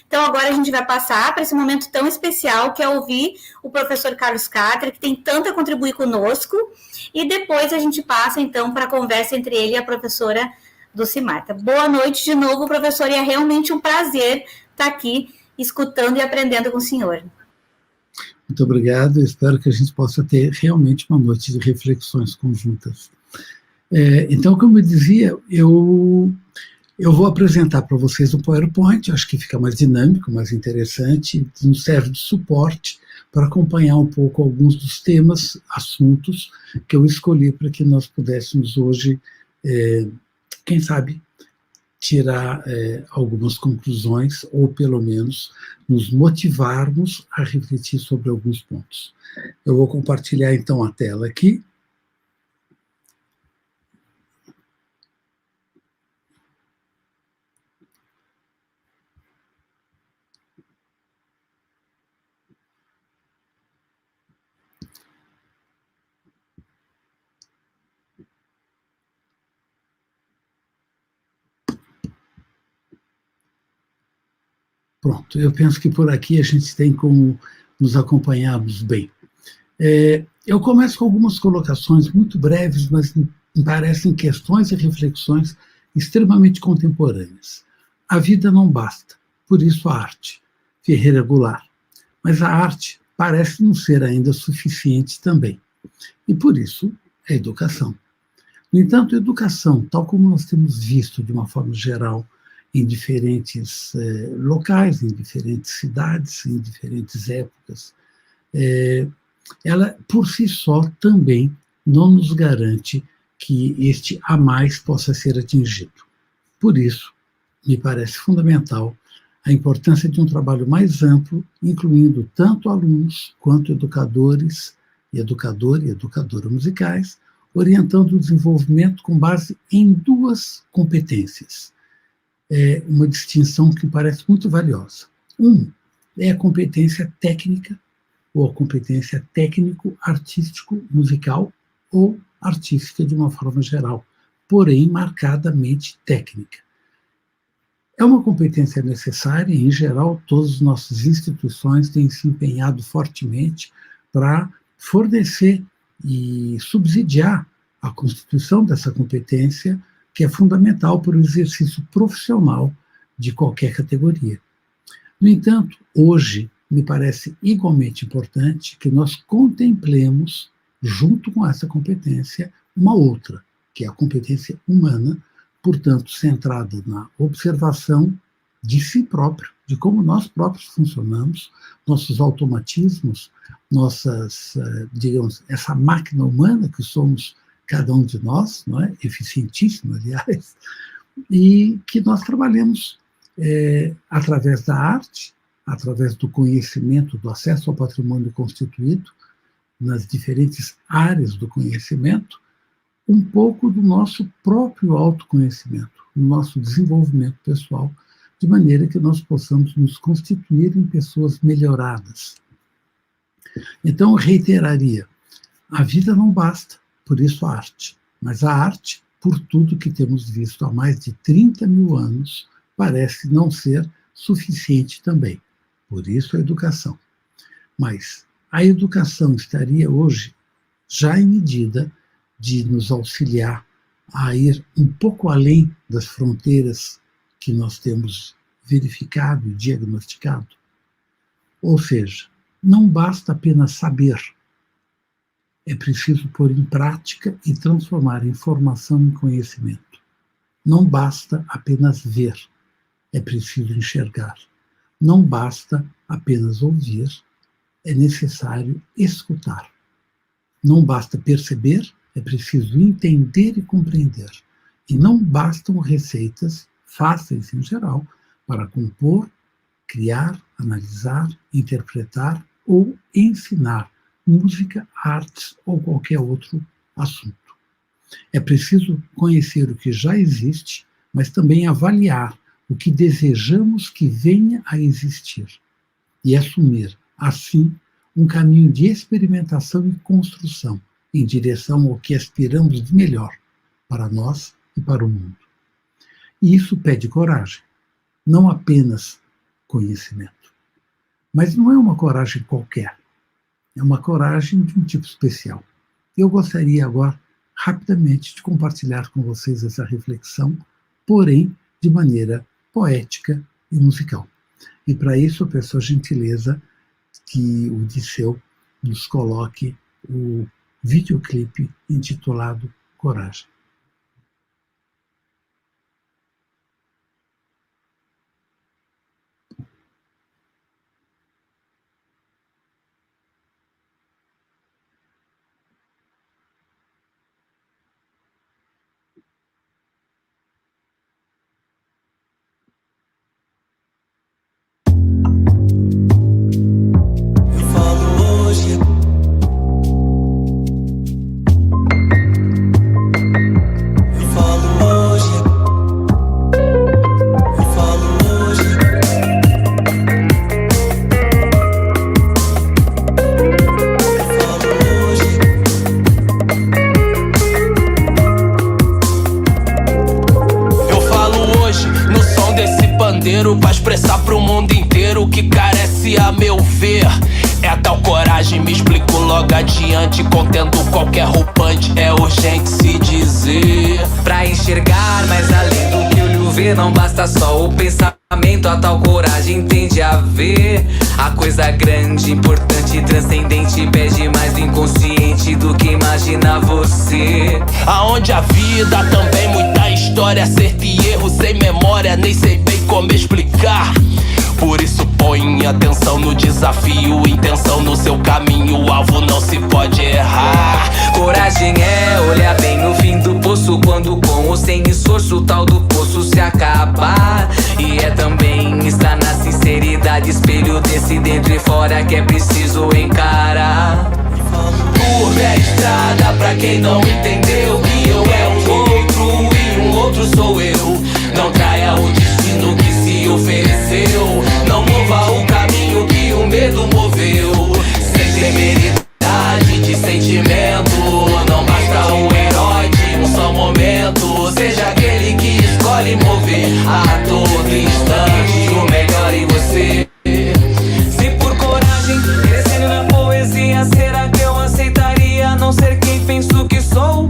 Então, agora a gente vai passar para esse momento tão especial, que é ouvir o professor Carlos Cáter, que tem tanto a contribuir conosco, e depois a gente passa, então, para a conversa entre ele e a professora Dulce Marta. Boa noite de novo, professor, e é realmente um prazer estar aqui escutando e aprendendo com o senhor. Muito obrigado, eu espero que a gente possa ter realmente uma noite de reflexões conjuntas. Então, como eu dizia, eu vou apresentar para vocês um PowerPoint, acho que fica mais dinâmico, mais interessante, nos serve de suporte para acompanhar um pouco alguns dos temas, assuntos que eu escolhi para que nós pudéssemos hoje, quem sabe, tirar algumas conclusões, ou pelo menos nos motivarmos a refletir sobre alguns pontos. Eu vou compartilhar então a tela aqui. Pronto, eu penso que por aqui a gente tem como nos acompanharmos bem. Eu começo com algumas colocações muito breves, mas me parecem questões e reflexões extremamente contemporâneas. A vida não basta, por isso a arte. Ferreira Goulart. Mas a arte parece não ser ainda suficiente também. E por isso, a educação. No entanto, a educação, tal como nós temos visto de uma forma geral em diferentes locais, em diferentes cidades, em diferentes épocas, ela, por si só, também não nos garante que este a mais possa ser atingido. Por isso, me parece fundamental a importância de um trabalho mais amplo, incluindo tanto alunos quanto educadores e educadora musicais, orientando o desenvolvimento com base em duas competências. Uma distinção que me parece muito valiosa. É a competência técnica, ou a competência técnico-artístico-musical, ou artística de uma forma geral, porém marcadamente técnica. É uma competência necessária e, em geral, todas as nossas instituições têm se empenhado fortemente para fornecer e subsidiar a constituição dessa competência, que é fundamental para o exercício profissional de qualquer categoria. No entanto, hoje, me parece igualmente importante que nós contemplemos, junto com essa competência, uma outra, que é a competência humana, portanto, centrada na observação de si próprio, de como nós próprios funcionamos, nossos automatismos, digamos, essa máquina humana que somos cada um de nós, não é? Eficientíssima, aliás, e que nós trabalhemos através da arte, através do conhecimento, do acesso ao patrimônio constituído, nas diferentes áreas do conhecimento, um pouco do nosso próprio autoconhecimento, do nosso desenvolvimento pessoal, de maneira que nós possamos nos constituir em pessoas melhoradas. Então, eu reiteraria, a vida não basta, por isso a arte, mas a arte, por tudo que temos visto há mais de 30 mil anos, parece não ser suficiente também. Por isso a educação. Mas a educação estaria hoje já em medida de nos auxiliar a ir um pouco além das fronteiras que nós temos verificado e diagnosticado. Ou seja, não basta apenas saber, é preciso pôr em prática e transformar informação em conhecimento. Não basta apenas ver, é preciso enxergar. Não basta apenas ouvir, é necessário escutar. Não basta perceber, é preciso entender e compreender. E não bastam receitas fáceis em geral para compor, criar, analisar, interpretar ou ensinar música, artes ou qualquer outro assunto. É preciso conhecer o que já existe, mas também avaliar o que desejamos que venha a existir e assumir, assim, um caminho de experimentação e construção em direção ao que aspiramos de melhor para nós e para o mundo. E isso pede coragem, não apenas conhecimento. Mas não é uma coragem qualquer, é uma coragem de um tipo especial. Eu gostaria agora, rapidamente, de compartilhar com vocês essa reflexão, porém de maneira poética e musical. E para isso eu peço a gentileza que o Disseu nos coloque o videoclipe intitulado Coragem. Pra expressar pro mundo inteiro que carece, a meu ver, é tal coragem. Me explico logo adiante, contendo qualquer roupante. É urgente se dizer, pra enxergar mais além do que o olho vê. Não basta só o pensamento, a tal coragem tende a ver a coisa grande, importante, transcendente. Pede mais do inconsciente do que imagina você. Aonde a vida também muita história, acerto e erro sem memória, nem sei bem como explicar. Por isso põe atenção no desafio, intenção no seu caminho, o alvo não se pode errar. Coragem é olhar bem no fim do poço, quando com ou sem esforço o tal do poço se acabar. E é também estar na sinceridade, espelho desse dentro e fora que é preciso encarar. Curva é a estrada pra quem não entendeu que eu é um outro e um outro sou eu. Não traia o destino que se ofereceu, não mova o caminho que o medo moveu. Sem temeridade de sentimento, não basta um herói de um só momento. Seja aquele que escolhe mover a todo instante o melhor em você. Se por coragem, crescendo na poesia, será que eu aceitaria não ser quem penso que sou?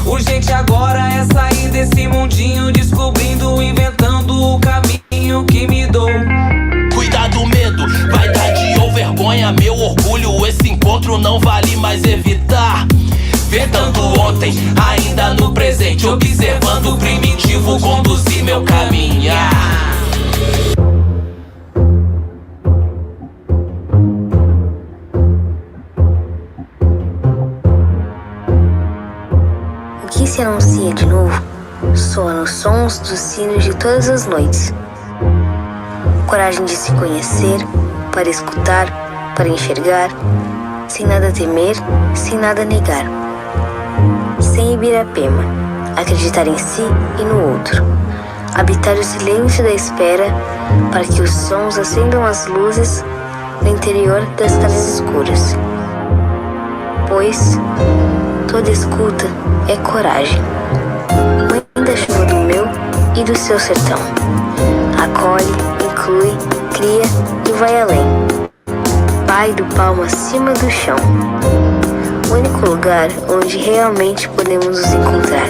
Urgente agora é sair desse mundinho, descobrindo, inventando o caminho que me dou. Cuidado, medo, vaidade ou vergonha, meu orgulho, esse encontro não vale mais evitar. Ventando ontem, ainda no presente, observando o primitivo conduzir meu caminhar. O que se anuncia de novo soa nos sons dos sinos de todas as noites. Coragem de se conhecer, para escutar, para enxergar, sem nada temer, sem nada negar. Sem Ibirapema, acreditar em si e no outro. Habitar o silêncio da espera, para que os sons acendam as luzes no interior das salas escuras. Pois toda escuta é coragem. Mãe da chuva do meu e do seu sertão. Acolhe, inclui, cria e vai além. Pai do palmo acima do chão. O único lugar onde realmente podemos nos encontrar.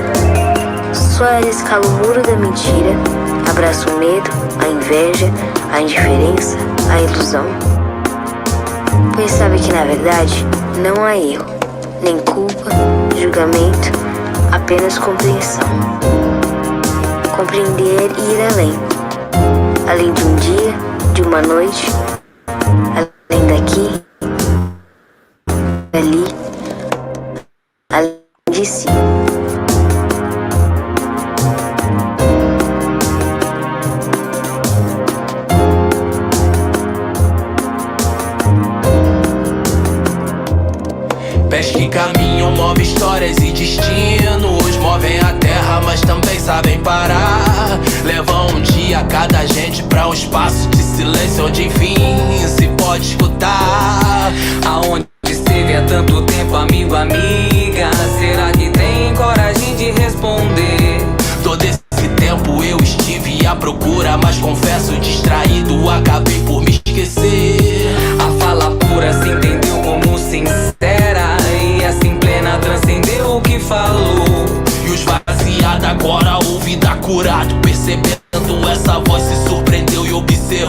Só ela escala o muro da mentira, abraça o medo, a inveja, a indiferença, a ilusão. Pois sabe que na verdade não há erro, nem culpa, julgamento, apenas compreensão. Compreender e ir além. Além de um dia, de uma noite, além daqui, ali, além de si. Pés que caminham, movem histórias e destinos. Movem a terra, mas também sabem parar. Levam um dia cada gente pra um espaço de silêncio, onde enfim se pode escutar. Aonde esteve há tanto tempo, amigo, amiga? Será que tem coragem de responder? Todo esse tempo eu estive à procura, mas confesso distraído, acabei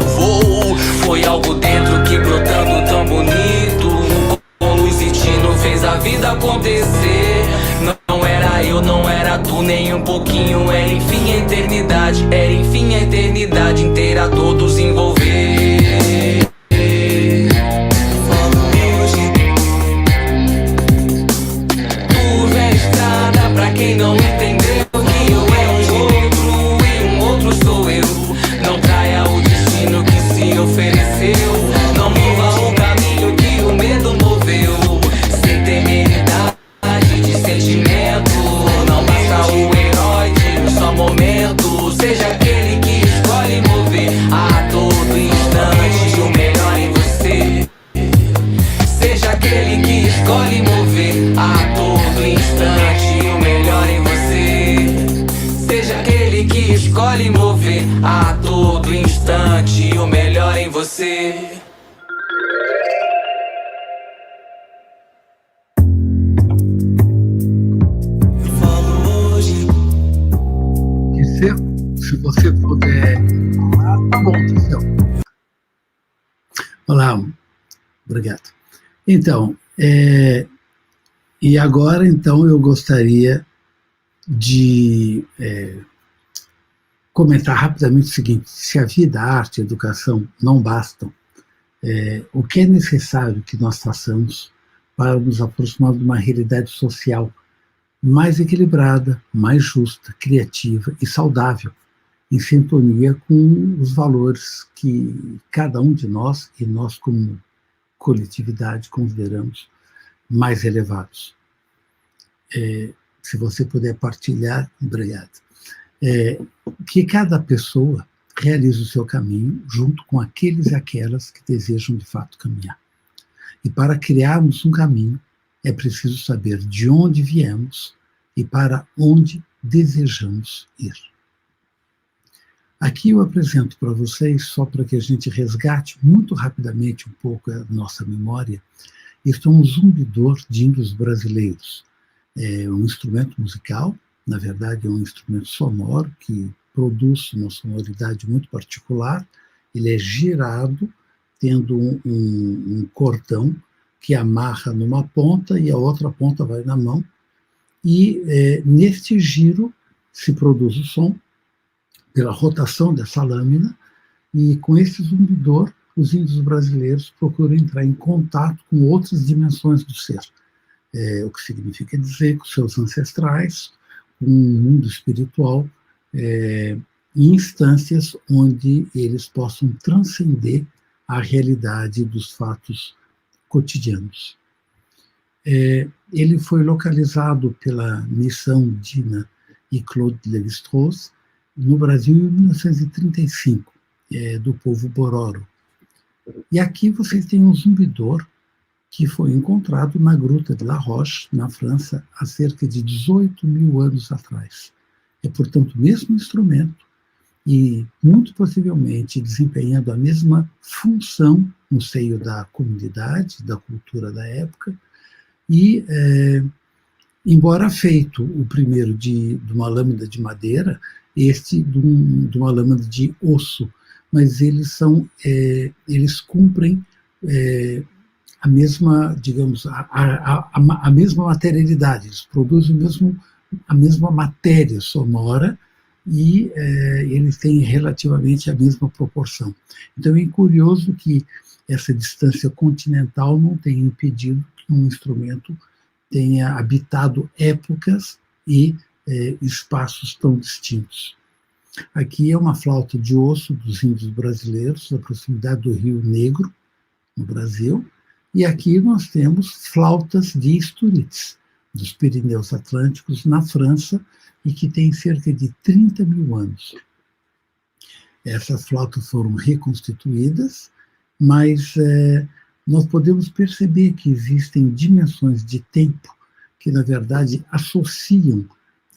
voo. Foi algo dentro que brotando tão bonito, com luz e tino fez a vida acontecer. Não era eu, não era tu, nem um pouquinho. Era enfim a eternidade, era enfim a eternidade inteira, todos envolver. Curva é estrada pra quem não entendeu que eu é um outro e um outro sou eu. Não traia o destino que se ofereceu, não mova o caminho que o medo moveu. Sem temeridade de sentimento, não basta o herói de um só momento. Seja aquele que escolhe mover a todo instante o melhor em você. Seja aquele que escolhe mover a todo instante o melhor em você. Seja aquele que escolhe mover a todo instante o melhor em você. Gisel, se você puder falar, tá bom, Gisel. Olá, obrigado. Então, e agora, então, eu gostaria de comentar rapidamente o seguinte: se a vida, a arte e a educação não bastam, o que é necessário que nós façamos para nos aproximar de uma realidade social mais equilibrada, mais justa, criativa e saudável, em sintonia com os valores que cada um de nós, e nós como coletividade, consideramos mais elevados. Se você puder partilhar, obrigado. Que cada pessoa realize o seu caminho junto com aqueles e aquelas que desejam de fato caminhar. E para criarmos um caminho, é preciso saber de onde viemos e para onde desejamos ir. Aqui eu apresento para vocês, só para que a gente resgate muito rapidamente um pouco a nossa memória, este é um zumbidor de índios brasileiros. É um instrumento musical, na verdade é um instrumento sonoro que produz uma sonoridade muito particular. Ele é girado, tendo um cordão que amarra numa ponta e a outra ponta vai na mão. E neste giro se produz o som pela rotação dessa lâmina, e com esse zumbidor os índios brasileiros procuram entrar em contato com outras dimensões do ser. O que significa dizer com seus ancestrais, com um mundo espiritual, em instâncias onde eles possam transcender a realidade dos fatos cotidianos. Ele foi localizado pela missão Dina e Claude Lévi-Strauss no Brasil em 1935, do povo Bororo. E aqui vocês têm um zumbidor que foi encontrado na Gruta de La Roche, na França, há cerca de 18 mil anos atrás. É, portanto, o mesmo instrumento e, muito possivelmente, desempenhando a mesma função no seio da comunidade, da cultura da época, e, embora feito o primeiro de uma lâmina de madeira, este de uma lâmina de osso, mas eles cumprem a mesma, digamos, a mesma materialidade, eles produzem a mesma matéria sonora e eles têm relativamente a mesma proporção. Então é curioso que essa distância continental não tenha impedido que um instrumento tenha habitado épocas e espaços tão distintos. Aqui é uma flauta de osso dos índios brasileiros, da proximidade do Rio Negro, no Brasil, e aqui nós temos flautas de Istúriz, dos Pirineus Atlânticos, na França, e que tem cerca de 30 mil anos. Essas flautas foram reconstituídas, mas nós podemos perceber que existem dimensões de tempo que, na verdade, associam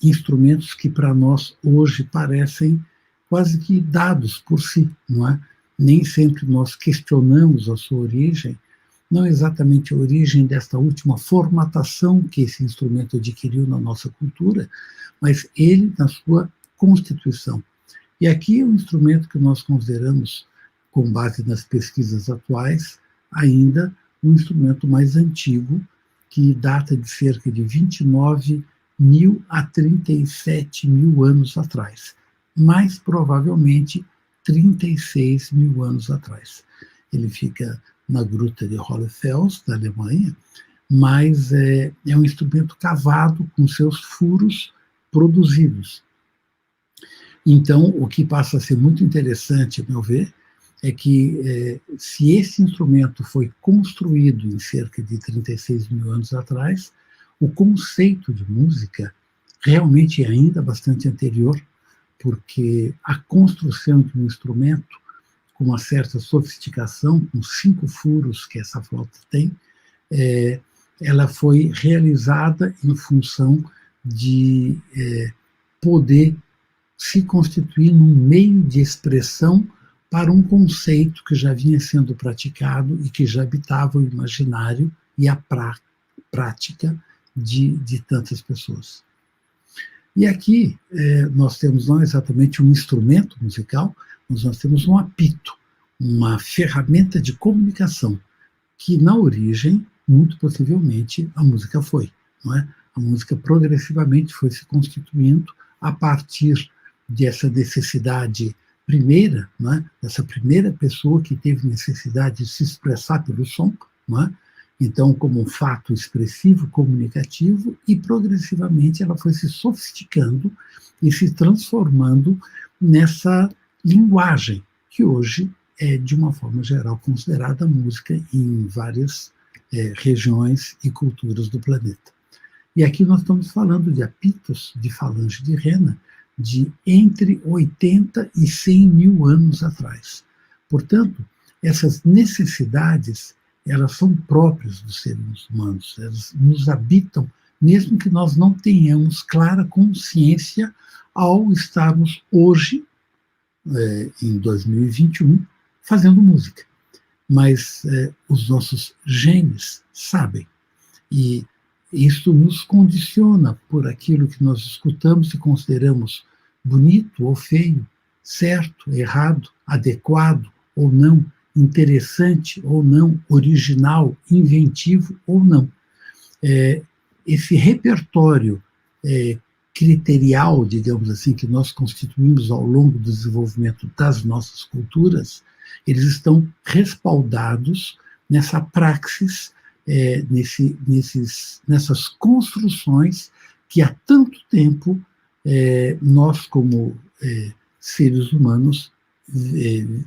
instrumentos que para nós hoje parecem quase que dados por si, não é? Nem sempre nós questionamos a sua origem, não exatamente a origem desta última formatação que esse instrumento adquiriu na nossa cultura, mas ele na sua constituição. E aqui é um instrumento que nós consideramos com base nas pesquisas atuais, ainda um instrumento mais antigo, que data de cerca de 29.000 a 37.000 anos atrás, mais provavelmente 36.000 anos atrás. Ele fica na gruta de Hohlefels, na Alemanha, mas é um instrumento cavado com seus furos produzidos. Então, o que passa a ser muito interessante, a meu ver, é que se esse instrumento foi construído em cerca de 36.000 anos atrás, o conceito de música realmente é ainda bastante anterior, porque a construção de um instrumento com uma certa sofisticação, com 5 furos que essa flauta tem, ela foi realizada em função de poder se constituir num meio de expressão para um conceito que já vinha sendo praticado e que já habitava o imaginário e a prática de tantas pessoas. E aqui nós temos não exatamente um instrumento musical, mas nós temos um apito, uma ferramenta de comunicação, que na origem, muito possivelmente, a música foi. Não é? A música progressivamente foi se constituindo a partir dessa necessidade primeira, não é? Dessa primeira pessoa que teve necessidade de se expressar pelo som, não é? Então, como um fato expressivo, comunicativo, e progressivamente ela foi se sofisticando e se transformando nessa linguagem que hoje é, de uma forma geral, considerada música em várias regiões e culturas do planeta. E aqui nós estamos falando de apitos de falange de rena de entre 80 e 100 mil anos atrás. Portanto, essas necessidades, elas são próprias dos seres humanos, elas nos habitam, mesmo que nós não tenhamos clara consciência ao estarmos hoje, em 2021, fazendo música. Mas os nossos genes sabem. E isso nos condiciona por aquilo que nós escutamos e consideramos bonito ou feio, certo, errado, adequado ou não, interessante ou não, original, inventivo ou não. Esse repertório criterial, digamos assim, que nós constituímos ao longo do desenvolvimento das nossas culturas, eles estão respaldados nessa praxis, nessas construções que há tanto tempo nós, como seres humanos,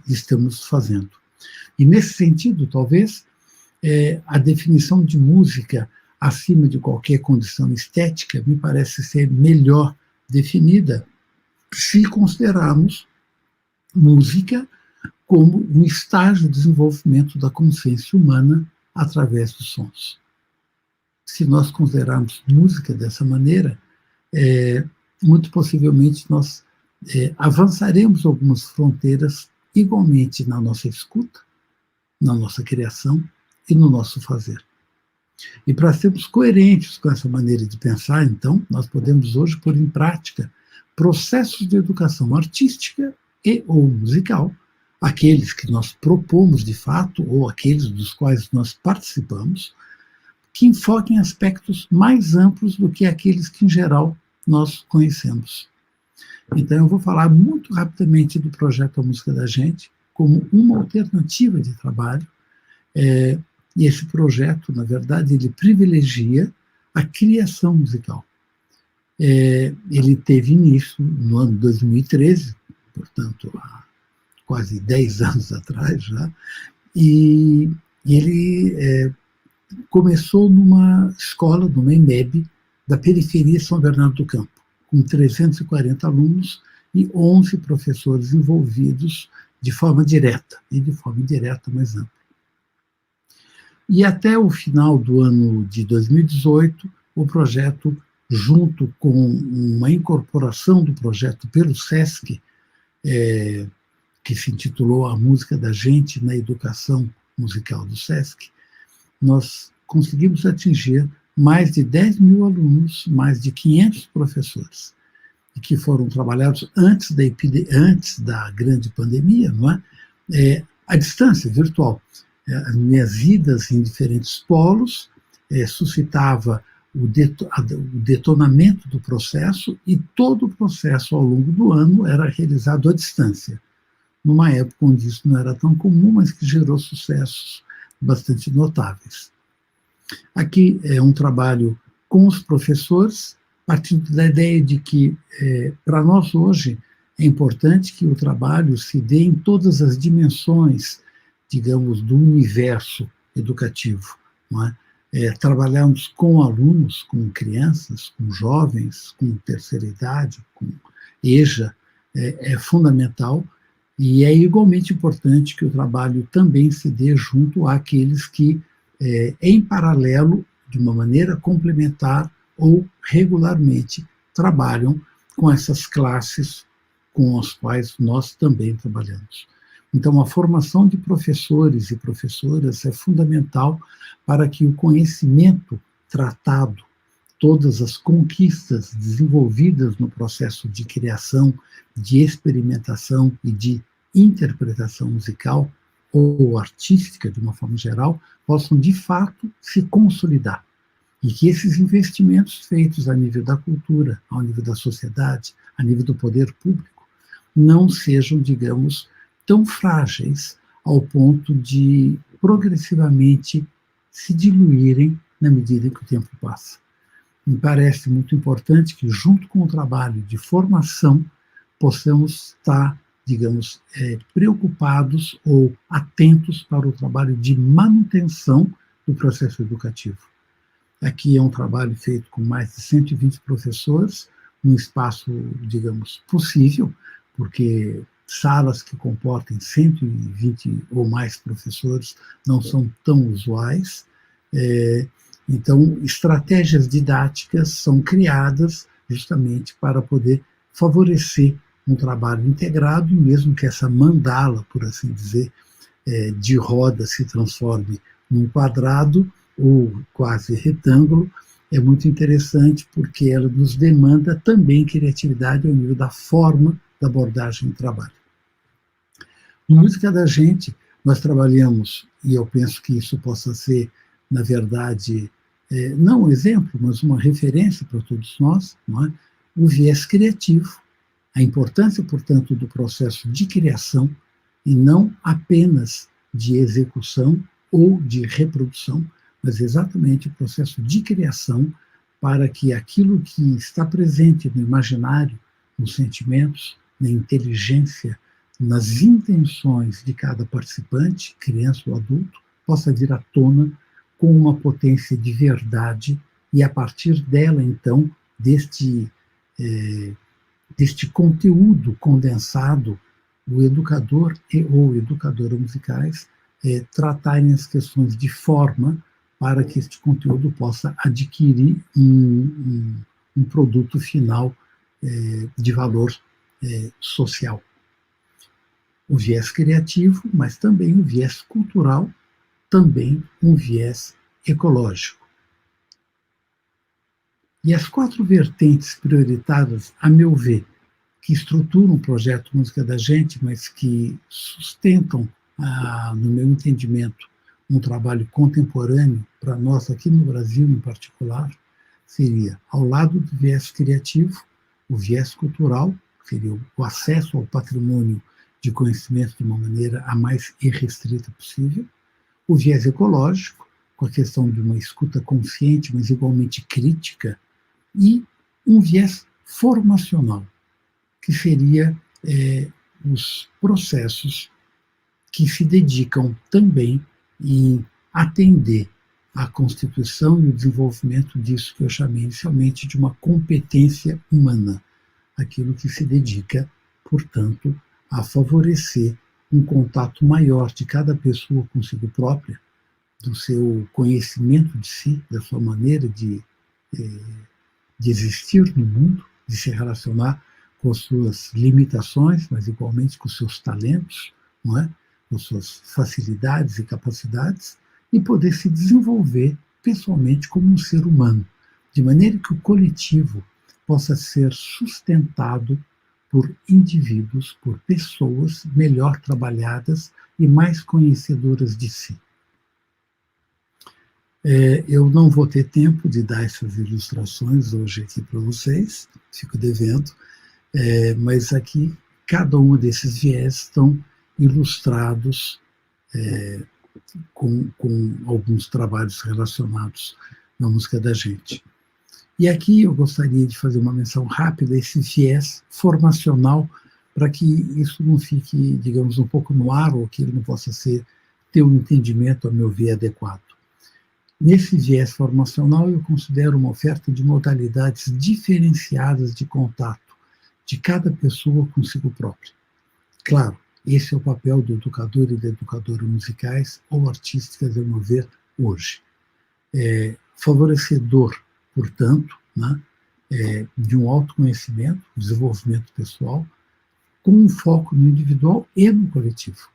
estamos fazendo. E nesse sentido, talvez, a definição de música acima de qualquer condição estética me parece ser melhor definida se considerarmos música como um estágio de desenvolvimento da consciência humana através dos sons. Se nós considerarmos música dessa maneira, muito possivelmente nós avançaremos algumas fronteiras igualmente na nossa escuta, na nossa criação e no nosso fazer. E para sermos coerentes com essa maneira de pensar, então, nós podemos hoje pôr em prática processos de educação artística e ou musical, aqueles que nós propomos de fato, ou aqueles dos quais nós participamos, que enfoquem aspectos mais amplos do que aqueles que, em geral, nós conhecemos. Então, eu vou falar muito rapidamente do projeto A Música da Gente, como uma alternativa de trabalho, e esse projeto, na verdade, ele privilegia a criação musical. Ele teve início no ano 2013, portanto, há quase 10 anos atrás já, e ele começou numa escola, numa EMEB, da periferia de São Bernardo do Campo, com 340 alunos e 11 professores envolvidos de forma direta, e de forma indireta mais ampla. E até o final do ano de 2018, o projeto, junto com uma incorporação do projeto pelo SESC, que se intitulou A Música da Gente na Educação Musical do SESC, nós conseguimos atingir mais de 10 mil alunos, mais de 500 professores, e que foram trabalhados antes da grande pandemia, não é? A distância virtual. As minhas idas em diferentes polos suscitava o detonamento do processo, e todo o processo ao longo do ano era realizado à distância, numa época onde isso não era tão comum, mas que gerou sucessos bastante notáveis. Aqui é um trabalho com os professores, partindo da ideia de que, para nós hoje, é importante que o trabalho se dê em todas as dimensões, digamos, do universo educativo, não é? Trabalharmos com alunos, com crianças, com jovens, com terceira idade, com EJA, é fundamental, e é igualmente importante que o trabalho também se dê junto àqueles que, em paralelo, de uma maneira complementar ou regularmente, trabalham com essas classes com as quais nós também trabalhamos. Então, a formação de professores e professoras é fundamental para que o conhecimento tratado, todas as conquistas desenvolvidas no processo de criação, de experimentação e de interpretação musical ou artística, de uma forma geral, possam, de fato, se consolidar. E que esses investimentos feitos a nível da cultura, ao nível da sociedade, a nível do poder público, não sejam, digamos, tão frágeis ao ponto de progressivamente se diluírem na medida em que o tempo passa. Me parece muito importante que, junto com o trabalho de formação, possamos estar, digamos, preocupados ou atentos para o trabalho de manutenção do processo educativo. Aqui é um trabalho feito com mais de 120 professores, num espaço, digamos, possível, porque salas que comportem 120 ou mais professores não são tão usuais. Então, estratégias didáticas são criadas justamente para poder favorecer um trabalho integrado, mesmo que essa mandala, por assim dizer, de roda se transforme num quadrado ou quase retângulo. É muito interessante porque ela nos demanda também criatividade ao nível da forma da abordagem do trabalho. Música da Gente, nós trabalhamos, e eu penso que isso possa ser, na verdade, não um exemplo, mas uma referência para todos nós, não é? O viés criativo, a importância, portanto, do processo de criação e não apenas de execução ou de reprodução, mas exatamente o processo de criação para que aquilo que está presente no imaginário, nos sentimentos, na inteligência, nas intenções de cada participante, criança ou adulto, possa vir à tona com uma potência de verdade e, a partir dela, então, deste conteúdo condensado, o educador ou educadora musicais tratarem as questões de forma para que este conteúdo possa adquirir um produto final de valor social. O viés criativo, mas também o viés cultural, também um viés ecológico. E as 4 vertentes prioritárias, a meu ver, que estruturam o projeto Música da Gente, mas que sustentam, no meu entendimento, um trabalho contemporâneo para nós aqui no Brasil em particular, seria, ao lado do viés criativo, o viés cultural, que seria o acesso ao patrimônio de conhecimento de uma maneira a mais irrestrita possível, o viés ecológico, com a questão de uma escuta consciente, mas igualmente crítica, e um viés formacional, que seria os processos que se dedicam também em atender à constituição e o desenvolvimento disso que eu chamei inicialmente de uma competência humana, aquilo que se dedica, portanto, a favorecer um contato maior de cada pessoa consigo própria, do seu conhecimento de si, da sua maneira de existir no mundo, de se relacionar com as suas limitações, mas igualmente com os seus talentos, não é? Com suas facilidades e capacidades, e poder se desenvolver pessoalmente como um ser humano, de maneira que o coletivo possa ser sustentado por indivíduos, por pessoas melhor trabalhadas e mais conhecedoras de si. Eu não vou ter tempo de dar essas ilustrações hoje aqui para vocês, fico devendo, mas aqui cada um desses viés estão ilustrados com alguns trabalhos relacionados na música da gente. E aqui eu gostaria de fazer uma menção rápida a esse viés formacional, para que isso não fique, digamos, um pouco no ar, ou que ele não possa ter um entendimento, a meu ver, adequado. Nesse viés formacional, eu considero uma oferta de modalidades diferenciadas de contato de cada pessoa consigo própria. Claro, esse é o papel do educador e da educadora musicais ou artísticas, a meu ver, hoje. Favorecedor, portanto, né, de um autoconhecimento, desenvolvimento pessoal, com um foco no individual e no coletivo,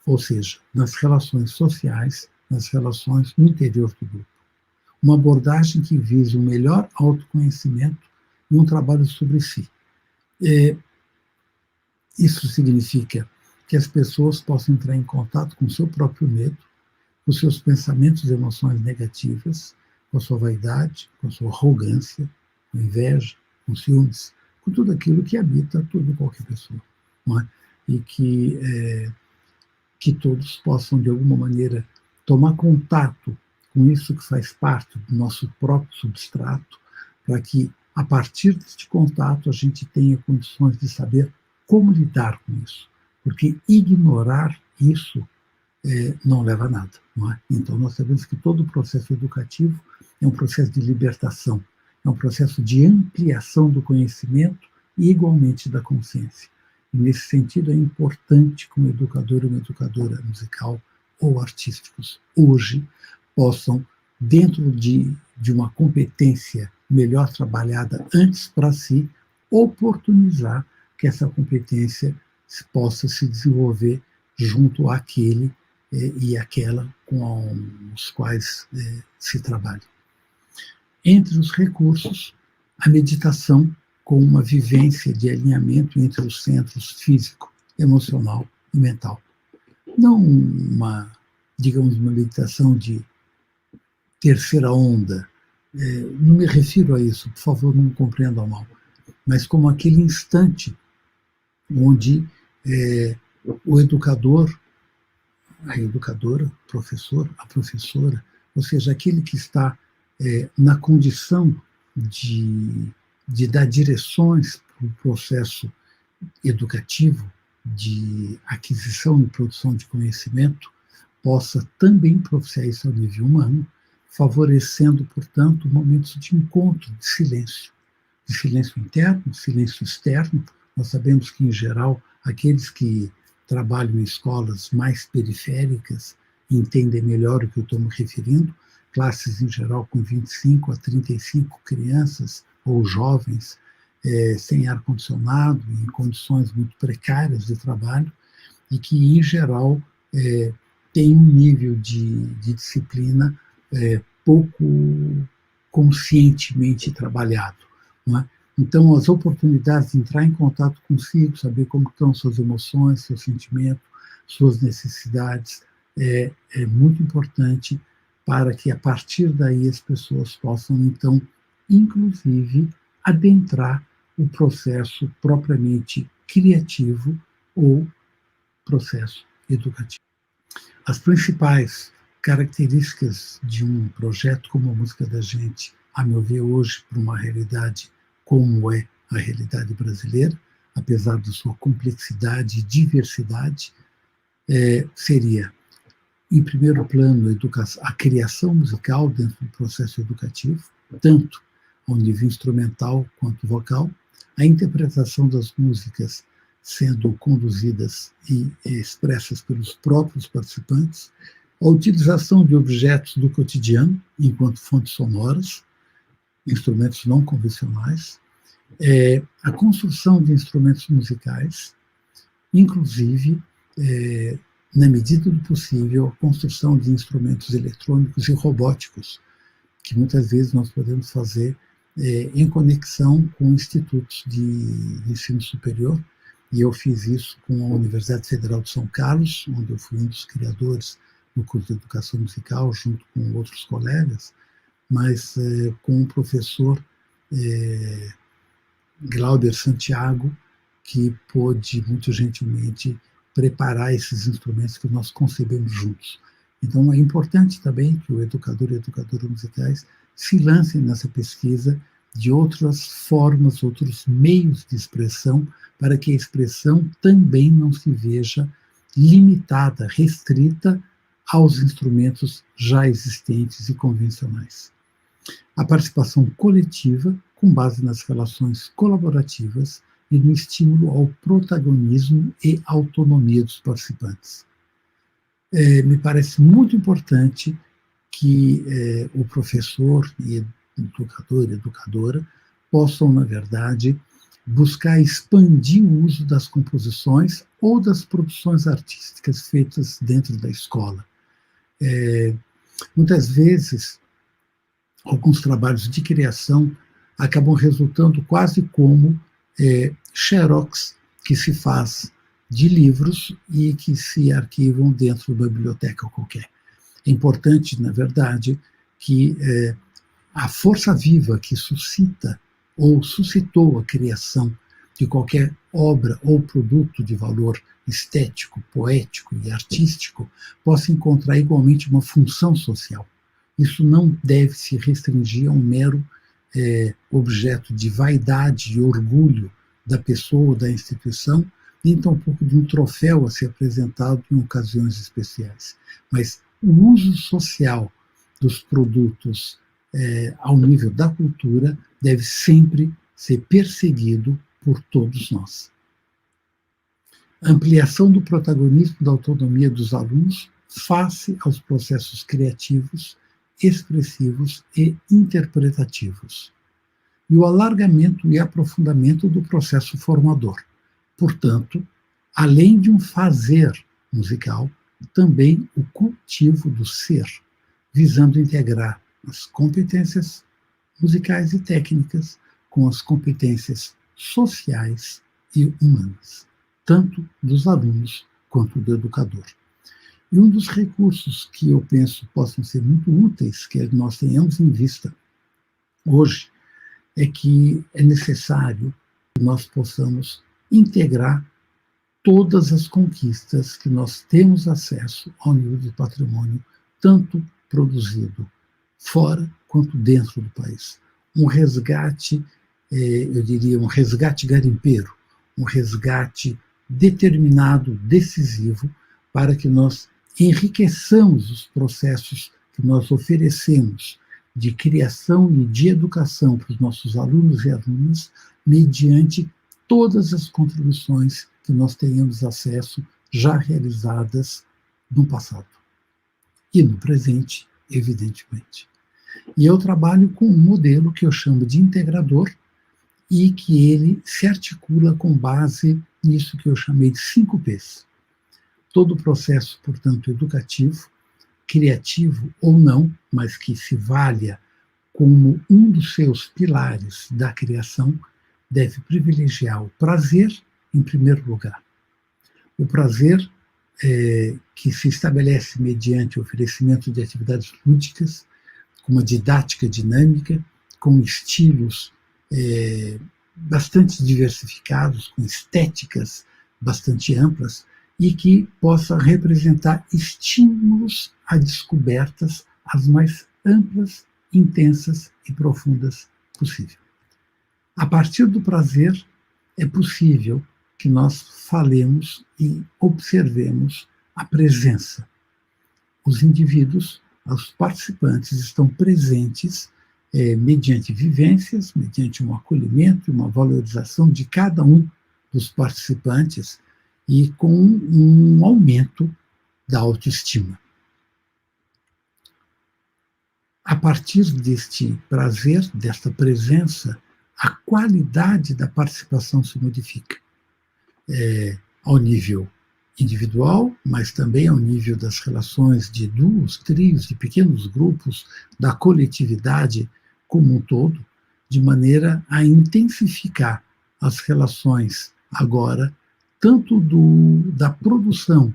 ou seja, nas relações sociais, nas relações no interior do grupo. Uma abordagem que visa um melhor autoconhecimento e um trabalho sobre si. Isso significa que as pessoas possam entrar em contato com o seu próprio medo, com os seus pensamentos e emoções negativas, com a sua vaidade, com a sua arrogância, com inveja, com ciúmes, com tudo aquilo que habita toda e qualquer pessoa. Não é? E que todos possam, de alguma maneira, tomar contato com isso que faz parte do nosso próprio substrato, para que, a partir deste contato, a gente tenha condições de saber como lidar com isso. Porque ignorar isso não leva a nada. Não é? Então, nós sabemos que todo o processo educativo é um processo de libertação, é um processo de ampliação do conhecimento e, igualmente, da consciência. E, nesse sentido, é importante que um educador e uma educadora musical ou artísticos hoje possam, dentro de uma competência melhor trabalhada antes para si, oportunizar que essa competência possa se desenvolver junto àquele e àquela com os quais se trabalha. Entre os recursos, a meditação com uma vivência de alinhamento entre os centros físico, emocional e mental. Não uma meditação de terceira onda. Não me refiro a isso, por favor, não me compreendam mal, mas como aquele instante onde o educador, a educadora, o professor, a professora, ou seja, aquele que está na condição de dar direções para o processo educativo, de aquisição e produção de conhecimento, possa também propiciar isso ao nível humano, favorecendo, portanto, momentos de encontro, de silêncio interno, silêncio externo. Nós sabemos que, em geral, aqueles que trabalham em escolas mais periféricas entendem melhor o que eu estou me referindo, classes, em geral, com 25 a 35 crianças ou jovens, sem ar-condicionado, em condições muito precárias de trabalho, e que, em geral, tem um nível de disciplina pouco conscientemente trabalhado. Não é? Então, as oportunidades de entrar em contato consigo, saber como estão suas emoções, seus sentimentos, suas necessidades, é muito importante para que, a partir daí, as pessoas possam, então, inclusive, adentrar o processo propriamente criativo ou processo educativo. As principais características de um projeto como a Música da Gente, a meu ver, hoje, para uma realidade como é a realidade brasileira, apesar da sua complexidade e diversidade, seria, em primeiro plano, a criação musical dentro do processo educativo, tanto ao nível instrumental quanto vocal, a interpretação das músicas sendo conduzidas e expressas pelos próprios participantes, a utilização de objetos do cotidiano enquanto fontes sonoras, instrumentos não convencionais, a construção de instrumentos musicais, inclusive, na medida do possível, a construção de instrumentos eletrônicos e robóticos, que muitas vezes nós podemos fazer em conexão com institutos de ensino superior, e eu fiz isso com a Universidade Federal de São Carlos, onde eu fui um dos criadores do curso de Educação Musical, junto com outros colegas, mas com o professor Glauber Santiago, que pôde muito gentilmente preparar esses instrumentos que nós concebemos juntos. Então, é importante também que o educador e a educadora musicais se lancem nessa pesquisa de outras formas, outros meios de expressão, para que a expressão também não se veja limitada, restrita aos instrumentos já existentes e convencionais. A participação coletiva, com base nas relações colaborativas e no estímulo ao protagonismo e autonomia dos participantes. Me parece muito importante que o professor e educador e educadora possam, na verdade, buscar expandir o uso das composições ou das produções artísticas feitas dentro da escola. Muitas vezes, alguns trabalhos de criação acabam resultando quase como xerox que se faz de livros e que se arquivam dentro de uma biblioteca qualquer. É importante, na verdade, que a força viva que suscita ou suscitou a criação de qualquer obra ou produto de valor estético, poético e artístico possa encontrar igualmente uma função social. Isso não deve se restringir a um mero objeto de vaidade e orgulho da pessoa ou da instituição, nem tampouco de um troféu a ser apresentado em ocasiões especiais. Mas o uso social dos produtos ao nível da cultura deve sempre ser perseguido por todos nós. Ampliação do protagonismo da autonomia dos alunos face aos processos criativos, expressivos e interpretativos. E o alargamento e aprofundamento do processo formador. Portanto, além de um fazer musical, também o cultivo do ser, visando integrar as competências musicais e técnicas com as competências sociais e humanas, tanto dos alunos quanto do educador. E um dos recursos que eu penso possam ser muito úteis, que nós tenhamos em vista hoje, é que é necessário que nós possamos integrar todas as conquistas que nós temos acesso ao nível de patrimônio, tanto produzido fora quanto dentro do país. Um resgate, eu diria, um resgate garimpeiro, um resgate determinado, decisivo, para que nós enriqueçamos os processos que nós oferecemos de criação e de educação para os nossos alunos e alunas, mediante todas as contribuições que nós tenhamos acesso já realizadas no passado. E no presente, evidentemente. E eu trabalho com um modelo que eu chamo de integrador e que ele se articula com base nisso que eu chamei de 5 Ps. Todo o processo, portanto, educativo, criativo ou não, mas que se valha como um dos seus pilares da criação, deve privilegiar o prazer em primeiro lugar. O prazer que se estabelece mediante o oferecimento de atividades lúdicas, com uma didática dinâmica, com estilos bastante diversificados, com estéticas bastante amplas, e que possa representar estímulos a descobertas as mais amplas, intensas e profundas possível. A partir do prazer, é possível que nós falemos e observemos a presença. Os indivíduos, os participantes, estão presentes mediante vivências, mediante um acolhimento e uma valorização de cada um dos participantes e com um aumento da autoestima. A partir deste prazer, desta presença, a qualidade da participação se modifica. Ao nível individual, mas também ao nível das relações de duos, trios, de pequenos grupos, da coletividade como um todo, de maneira a intensificar as relações agora, tanto da produção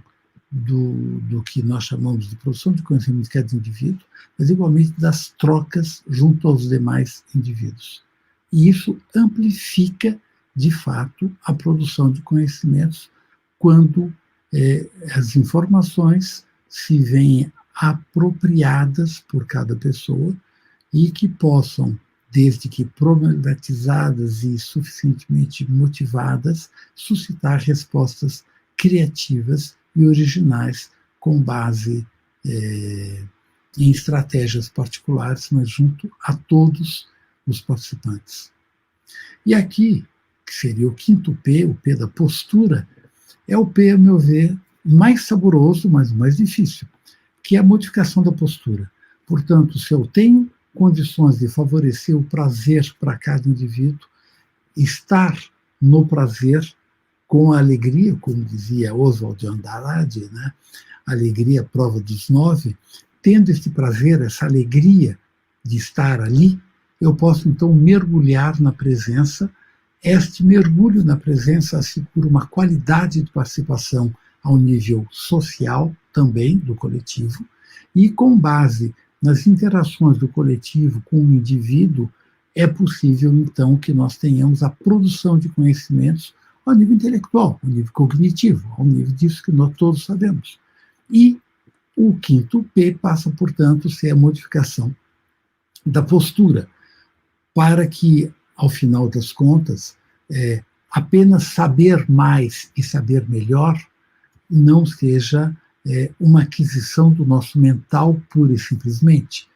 do que nós chamamos de produção de conhecimento de cada indivíduo, mas igualmente das trocas junto aos demais indivíduos. E isso amplifica, de fato, a produção de conhecimentos quando as informações se veem apropriadas por cada pessoa e que possam, desde que problematizadas e suficientemente motivadas, suscitar respostas criativas e originais com base em estratégias particulares, mas junto a todos os participantes. E aqui, que seria o quinto P, o P da postura, é o P, a meu ver, mais saboroso, mas o mais difícil, que é a modificação da postura. Portanto, se eu tenho condições de favorecer o prazer para cada indivíduo, estar no prazer com a alegria, como dizia Oswald de Andrade, né? Alegria, prova dos 9, tendo este prazer, essa alegria de estar ali, eu posso então mergulhar na presença. Este mergulho na presença assegura uma qualidade de participação ao nível social, também do coletivo, e com base nas interações do coletivo com o indivíduo, é possível, então, que nós tenhamos a produção de conhecimentos ao nível intelectual, ao nível cognitivo, ao nível disso que nós todos sabemos. E o quinto P passa, portanto, a ser a modificação da postura, para que, ao final das contas, apenas saber mais e saber melhor não seja uma aquisição do nosso mental pura e simplesmente.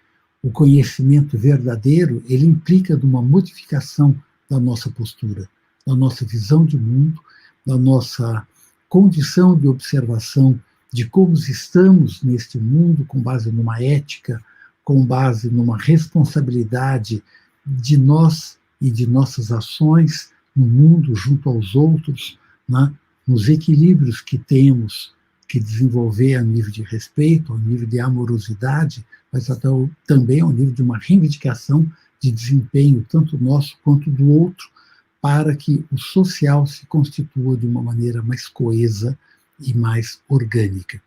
O conhecimento verdadeiro, ele implica de uma modificação da nossa postura, da nossa visão de mundo, da nossa condição de observação de como estamos neste mundo, com base numa ética, com base numa responsabilidade de nós e de nossas ações no mundo, junto aos outros, né? Nos equilíbrios que temos que desenvolver a nível de respeito, ao nível de amorosidade, mas até também ao nível de uma reivindicação de desempenho, tanto nosso quanto do outro, para que o social se constitua de uma maneira mais coesa e mais orgânica.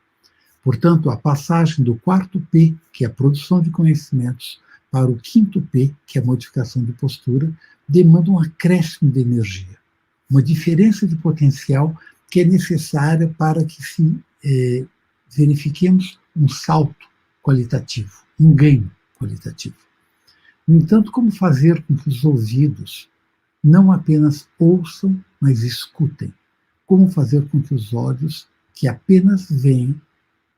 Portanto, a passagem do quarto P, que é a produção de conhecimentos, para o quinto P, que é a modificação de postura, demanda um acréscimo de energia, uma diferença de potencial que é necessária para que verifiquemos um salto qualitativo, um ganho qualitativo. No entanto, como fazer com que os ouvidos não apenas ouçam, mas escutem? Como fazer com que os olhos, que apenas veem,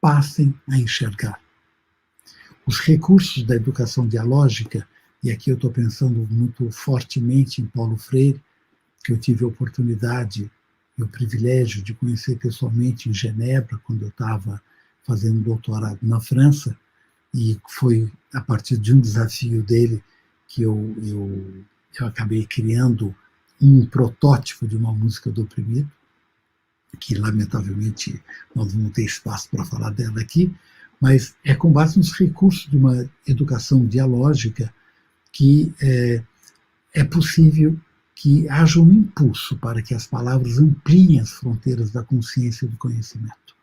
passem a enxergar? Os recursos da educação dialógica, e aqui eu estou pensando muito fortemente em Paulo Freire, que eu tive a oportunidade e o privilégio de conhecer pessoalmente em Genebra, quando eu estava fazendo doutorado na França, e foi a partir de um desafio dele que eu acabei criando um protótipo de uma música do oprimido, que lamentavelmente nós não temos espaço para falar dela aqui, mas é com base nos recursos de uma educação dialógica que é possível que haja um impulso para que as palavras ampliem as fronteiras da consciência e do conhecimento.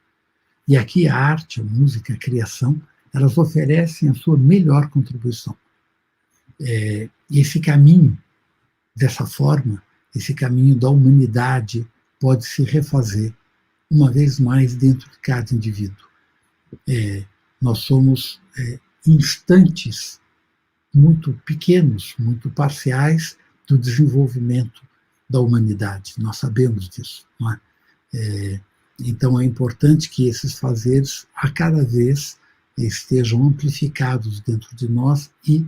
E aqui a arte, a música, a criação, elas oferecem a sua melhor contribuição. E esse caminho, dessa forma, esse caminho da humanidade pode se refazer uma vez mais dentro de cada indivíduo. Nós somos instantes muito pequenos, muito parciais do desenvolvimento da humanidade. Nós sabemos disso, não é? Então é importante que esses fazeres a cada vez estejam amplificados dentro de nós e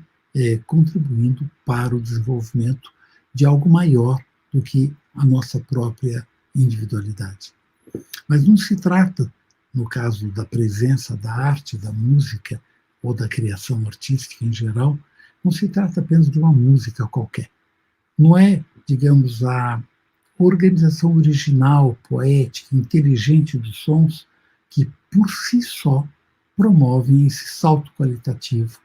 contribuindo para o desenvolvimento de algo maior do que a nossa própria individualidade. Mas não se trata, no caso da presença da arte, da música ou da criação artística em geral, não se trata apenas de uma música qualquer. Não é, digamos, a organização original, poética, inteligente dos sons que, por si só, promovem esse salto qualitativo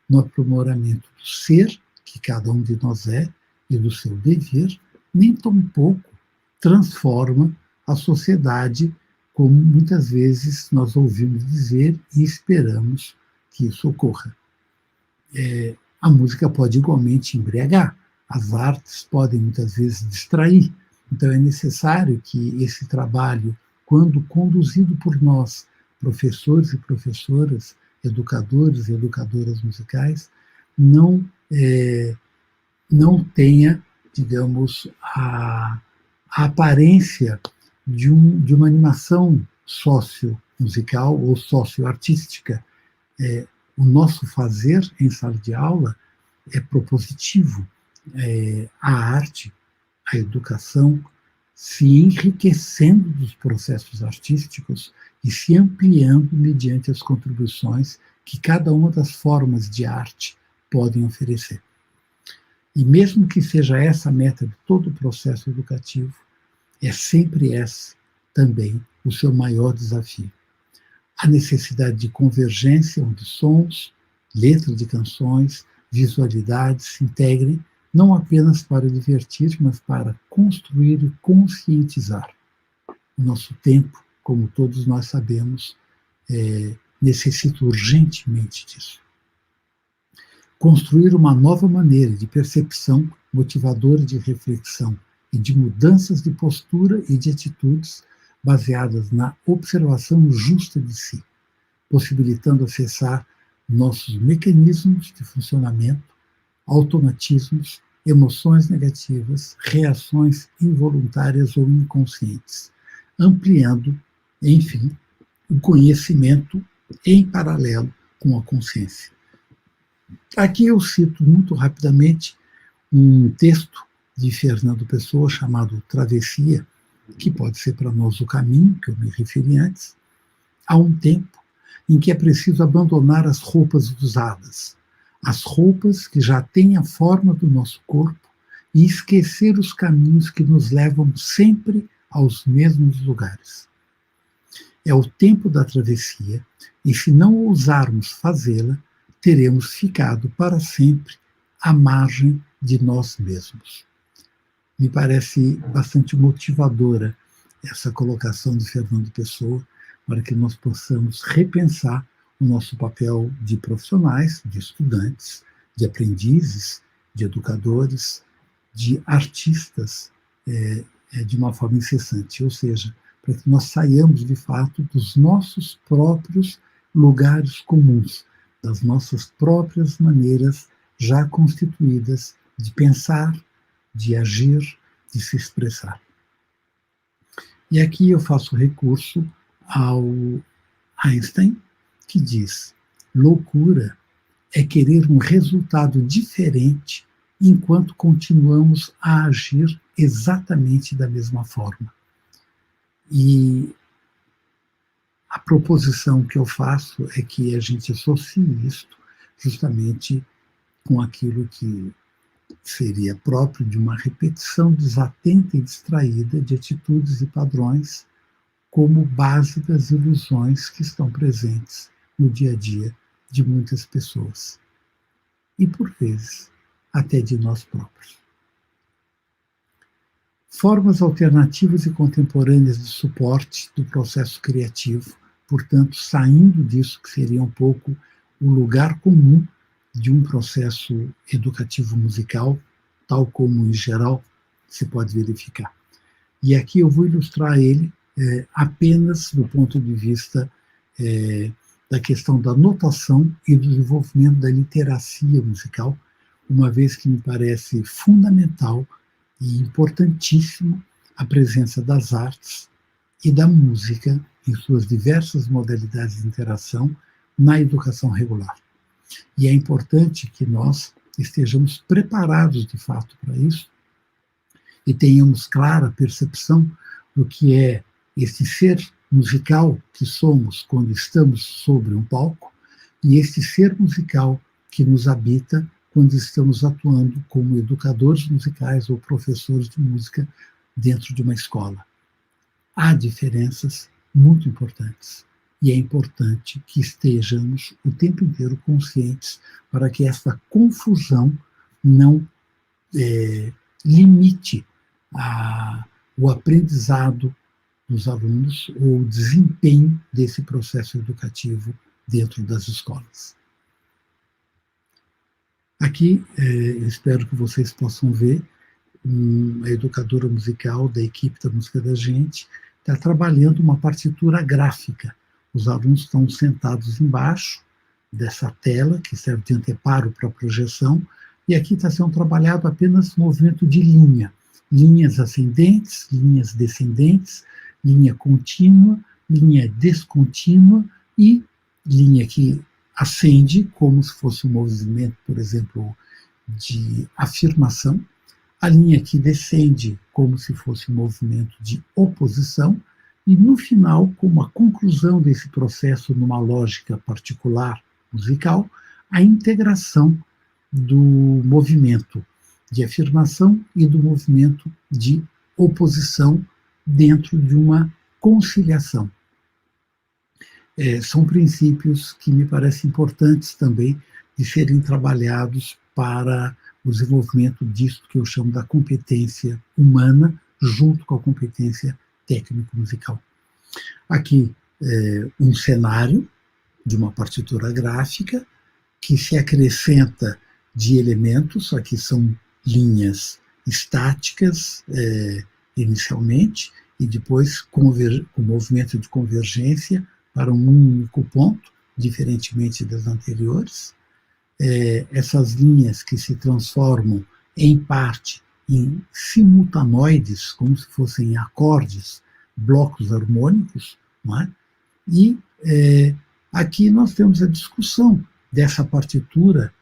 no aprimoramento do ser, que cada um de nós é e do seu dever, nem tampouco transforma a sociedade, como muitas vezes nós ouvimos dizer e esperamos que isso ocorra. A música pode igualmente embriagar, as artes podem muitas vezes distrair, então é necessário que esse trabalho, quando conduzido por nós, professores e professoras, educadores e educadoras musicais, não tenha, digamos, a aparência de uma animação socio-musical ou socio-artística. O nosso fazer em sala de aula é propositivo. A arte, a educação, se enriquecendo dos processos artísticos e se ampliando mediante as contribuições que cada uma das formas de arte podem oferecer. E mesmo que seja essa a meta de todo o processo educativo, é sempre esse também o seu maior desafio. A necessidade de convergência onde sons, letras de canções, visualidades se integrem não apenas para divertir, mas para construir e conscientizar. O nosso tempo, como todos nós sabemos, necessita urgentemente disso. Construir uma nova maneira de percepção motivadora de reflexão e de mudanças de postura e de atitudes baseadas na observação justa de si, possibilitando acessar nossos mecanismos de funcionamento, automatismos, emoções negativas, reações involuntárias ou inconscientes, ampliando, enfim, o conhecimento em paralelo com a consciência. Aqui eu cito muito rapidamente um texto de Fernando Pessoa chamado Travessia, que pode ser para nós o caminho, que eu me referi antes. Há um tempo em que é preciso abandonar as roupas usadas, as roupas que já têm a forma do nosso corpo, e esquecer os caminhos que nos levam sempre aos mesmos lugares. É o tempo da travessia, e se não ousarmos fazê-la, teremos ficado para sempre à margem de nós mesmos. Me parece bastante motivadora essa colocação de Fernando Pessoa, para que nós possamos repensar o nosso papel de profissionais, de estudantes, de aprendizes, de educadores, de artistas, de uma forma incessante, ou seja, para que nós saiamos, de fato, dos nossos próprios lugares comuns, das nossas próprias maneiras já constituídas de pensar, de agir, de se expressar. E aqui eu faço recurso ao Einstein, que diz: loucura é querer um resultado diferente enquanto continuamos a agir exatamente da mesma forma. E a proposição que eu faço é que a gente associe isto justamente com aquilo que seria próprio de uma repetição desatenta e distraída de atitudes e padrões como base das ilusões que estão presentes no dia a dia de muitas pessoas. E, por vezes, até de nós próprios. Formas alternativas e contemporâneas de suporte do processo criativo, portanto, saindo disso que seria um pouco o lugar comum de um processo educativo musical, tal como, em geral, se pode verificar. E aqui eu vou ilustrar ele apenas do ponto de vista da questão da notação e do desenvolvimento da literacia musical, uma vez que me parece fundamental e importantíssimo a presença das artes e da música em suas diversas modalidades de interação na educação regular. E é importante que nós estejamos preparados, de fato, para isso e tenhamos clara percepção do que é esse ser musical que somos quando estamos sobre um palco e esse ser musical que nos habita quando estamos atuando como educadores musicais ou professores de música dentro de uma escola. Há diferenças muito importantes e é importante que estejamos o tempo inteiro conscientes para que essa confusão não limite o aprendizado dos alunos ou o desempenho desse processo educativo dentro das escolas. Aqui, espero que vocês possam ver, a educadora musical da equipe da Música da Gente está trabalhando uma partitura gráfica. Os alunos estão sentados embaixo dessa tela, que serve de anteparo para a projeção, e aqui está sendo trabalhado apenas movimento de linha. Linhas ascendentes, linhas descendentes, linha contínua, linha descontínua e linha que ascende, como se fosse um movimento, por exemplo, de afirmação, a linha que descende como se fosse um movimento de oposição, e no final, como a conclusão desse processo numa lógica particular musical, a integração do movimento de afirmação e do movimento de oposição dentro de uma conciliação. São princípios que me parecem importantes também de serem trabalhados para o desenvolvimento disso que eu chamo da competência humana, junto com a competência técnico-musical. Aqui, um cenário de uma partitura gráfica que se acrescenta de elementos, aqui são linhas estáticas inicialmente, e depois com movimento de convergência para um único ponto, diferentemente das anteriores. Essas linhas que se transformam, em parte, em simultanoides, como se fossem acordes, blocos harmônicos, não é? E aqui nós temos a discussão dessa partitura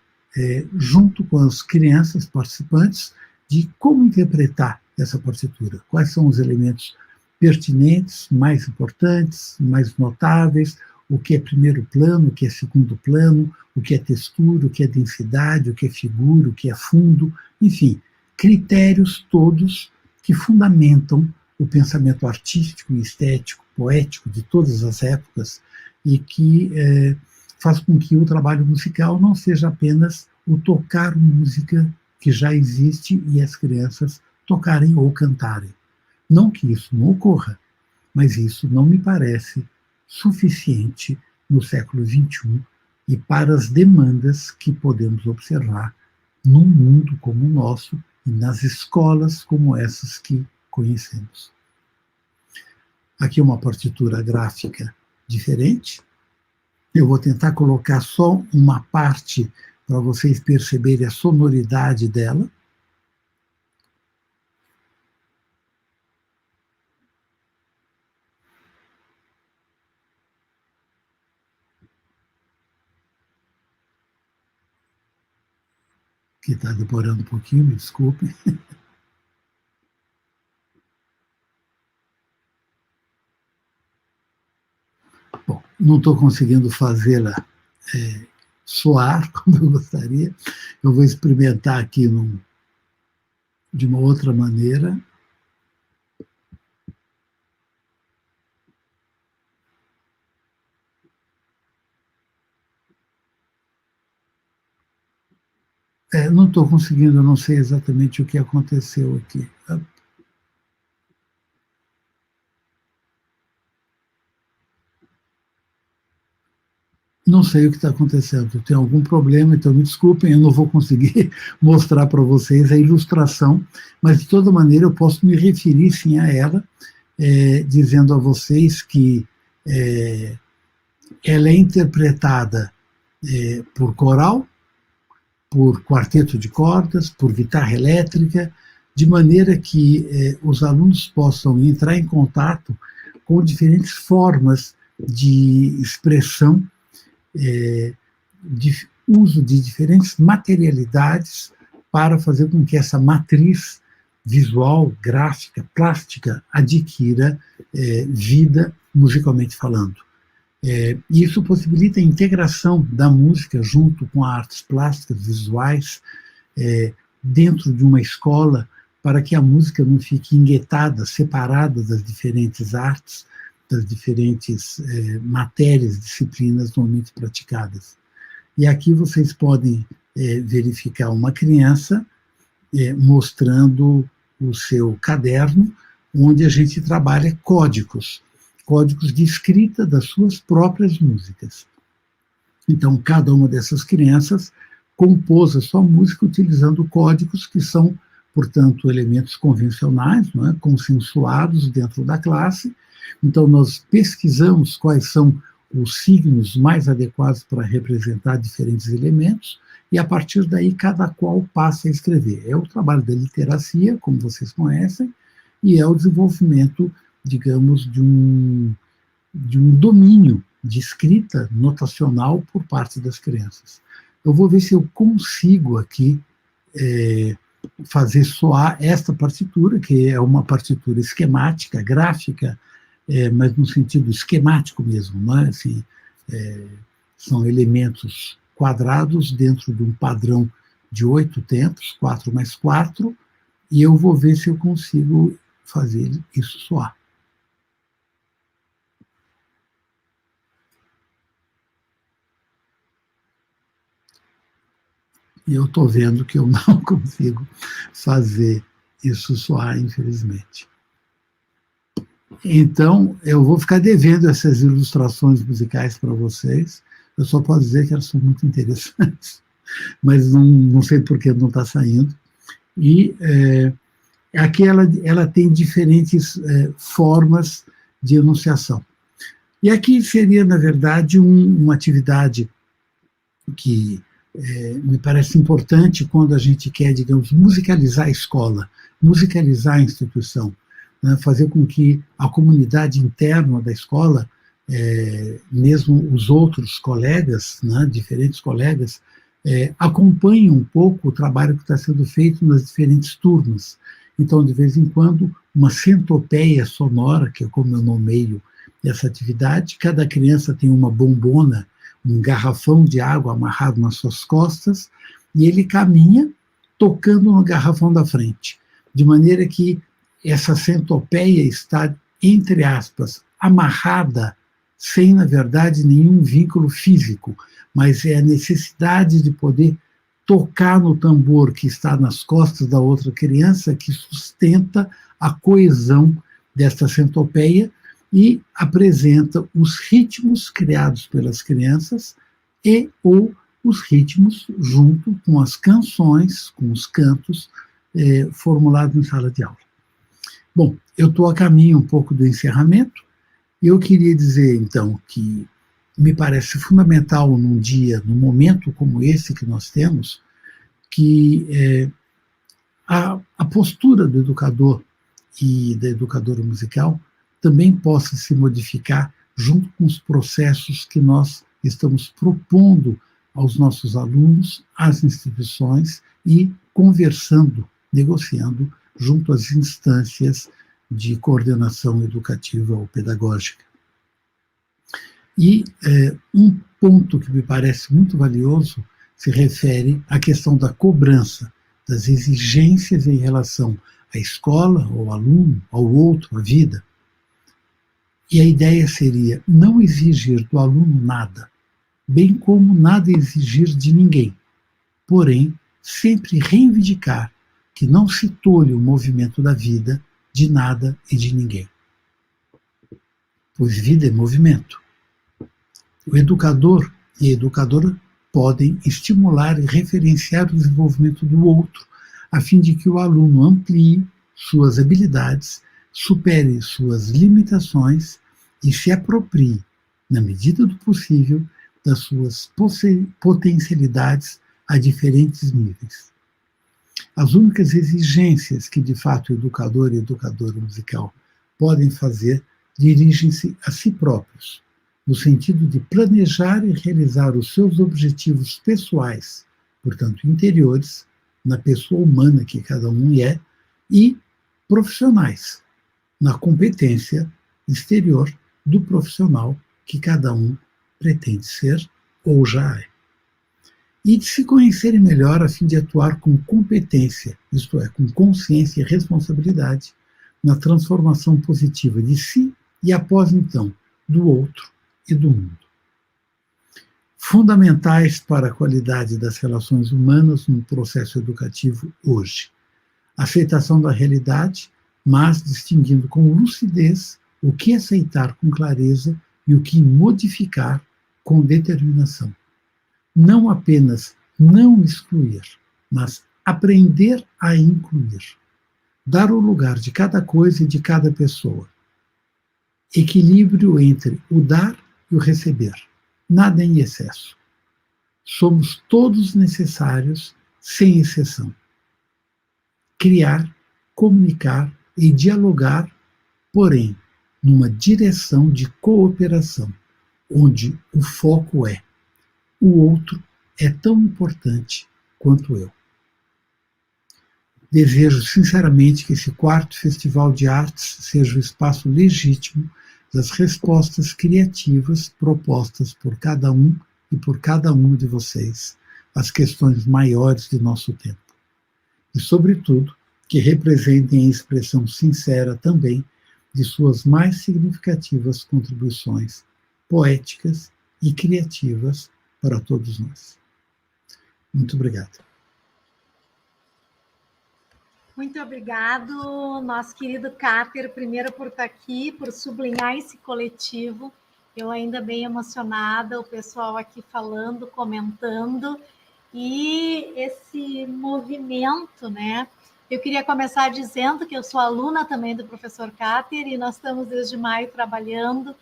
junto com as crianças participantes de como interpretar essa partitura, quais são os elementos pertinentes, mais importantes, mais notáveis, o que é primeiro plano, o que é segundo plano, o que é textura, o que é densidade, o que é figura, o que é fundo, enfim, critérios todos que fundamentam o pensamento artístico, estético, poético de todas as épocas e que faz com que o trabalho musical não seja apenas o tocar música que já existe e as crianças tocarem ou cantarem. Não que isso não ocorra, mas isso não me parece suficiente no século XXI e para as demandas que podemos observar num mundo como o nosso e nas escolas como essas que conhecemos. Aqui uma partitura gráfica diferente. Eu vou tentar colocar só uma parte para vocês perceberem a sonoridade dela. Que está demorando um pouquinho, me desculpe. Bom, não estou conseguindo fazê-la soar como eu gostaria. Eu vou experimentar aqui de uma outra maneira. Não estou conseguindo, não sei exatamente o que aconteceu aqui. Não sei o que está acontecendo, tem algum problema, então me desculpem, eu não vou conseguir mostrar para vocês a ilustração, mas de toda maneira eu posso me referir sim a ela, dizendo a vocês que ela é interpretada por coral, por quarteto de cordas, por guitarra elétrica, de maneira que os alunos possam entrar em contato com diferentes formas de expressão, de uso de diferentes materialidades para fazer com que essa matriz visual, gráfica, plástica adquira vida musicalmente falando. Isso possibilita a integração da música junto com artes plásticas, visuais, dentro de uma escola, para que a música não fique enguetada, separada das diferentes artes, das diferentes matérias, disciplinas normalmente praticadas. E aqui vocês podem verificar uma criança mostrando o seu caderno, onde a gente trabalha códigos de escrita das suas próprias músicas. Então, cada uma dessas crianças compôs a sua música utilizando códigos que são, portanto, elementos convencionais, não é? Consensuados dentro da classe. Então, nós pesquisamos quais são os signos mais adequados para representar diferentes elementos, e a partir daí cada qual passa a escrever. É o trabalho da literacia, como vocês conhecem, e é o desenvolvimento, digamos, de um domínio de escrita notacional por parte das crianças. Eu vou ver se eu consigo aqui fazer soar esta partitura, que é uma partitura esquemática, gráfica, mas no sentido esquemático mesmo, não é? Assim, são elementos quadrados dentro de um padrão de 8 tempos, 4x4, e eu vou ver se eu consigo fazer isso soar. E eu estou vendo que eu não consigo fazer isso soar, infelizmente. Então, eu vou ficar devendo essas ilustrações musicais para vocês. Eu só posso dizer que elas são muito interessantes, mas não sei por que não está saindo. E aqui ela tem diferentes formas de enunciação. E aqui seria, na verdade, uma atividade que me parece importante quando a gente quer, digamos, musicalizar a escola, musicalizar a instituição, né, fazer com que a comunidade interna da escola, mesmo os outros colegas, né, diferentes colegas, acompanhem um pouco o trabalho que está sendo feito nas diferentes turmas. Então, de vez em quando, uma centopeia sonora, que é como eu nomeio essa atividade, cada criança tem uma bombona, um garrafão de água amarrado nas suas costas, e ele caminha tocando no garrafão da frente, de maneira que essa centopeia está, entre aspas, amarrada, sem, na verdade, nenhum vínculo físico, mas é a necessidade de poder tocar no tambor que está nas costas da outra criança que sustenta a coesão desta centopeia e apresenta os ritmos criados pelas crianças ou os ritmos junto com as canções, com os cantos formulados em sala de aula. Bom, eu estou a caminho um pouco do encerramento, e eu queria dizer, então, que me parece fundamental num momento como esse que nós temos, que a postura do educador e da educadora musical também possa se modificar junto com os processos que nós estamos propondo aos nossos alunos, às instituições e conversando, negociando junto às instâncias de coordenação educativa ou pedagógica. E um ponto que me parece muito valioso se refere à questão da cobrança, das exigências em relação à escola, ao aluno, ao outro, à vida. E a ideia seria não exigir do aluno nada, bem como nada exigir de ninguém, porém, sempre reivindicar que não se tolhe o movimento da vida de nada e de ninguém. Pois vida é movimento. O educador e a educadora podem estimular e referenciar o desenvolvimento do outro, a fim de que o aluno amplie suas habilidades, supere suas limitações e se aproprie, na medida do possível, das suas potencialidades a diferentes níveis. As únicas exigências que, de fato, o educador e a educadora musical podem fazer dirigem-se a si próprios, no sentido de planejar e realizar os seus objetivos pessoais, portanto, interiores, na pessoa humana que cada um é, e profissionais, na competência exterior do profissional que cada um pretende ser ou já é. E de se conhecerem melhor a fim de atuar com competência, isto é, com consciência e responsabilidade, na transformação positiva de si e, após então, do outro e do mundo. fundamentais para a qualidade das relações humanas no processo educativo hoje. Aceitação da realidade, mas distinguindo com lucidez o que aceitar com clareza e o que modificar com determinação. Não apenas não excluir, mas aprender a incluir. Dar o lugar de cada coisa e de cada pessoa. Equilíbrio entre o dar e o receber. Nada em excesso. Somos todos necessários, sem exceção. Criar, comunicar e dialogar, porém, numa direção de cooperação, onde o foco é: o outro é tão importante quanto eu. Desejo sinceramente que esse 4º Festival de Artes seja o espaço legítimo das respostas criativas propostas por cada um e por cada uma de vocês às questões maiores de nosso tempo. E, sobretudo, que representem a expressão sincera também de suas mais significativas contribuições poéticas e criativas para todos nós. Muito obrigado. Muito obrigado, nosso querido Cáter, primeiro por estar aqui, por sublinhar esse coletivo. Eu ainda bem emocionada, o pessoal aqui falando, comentando, e esse movimento, né? Eu queria começar dizendo que eu sou aluna também do professor Cáter, e nós estamos desde maio trabalhando,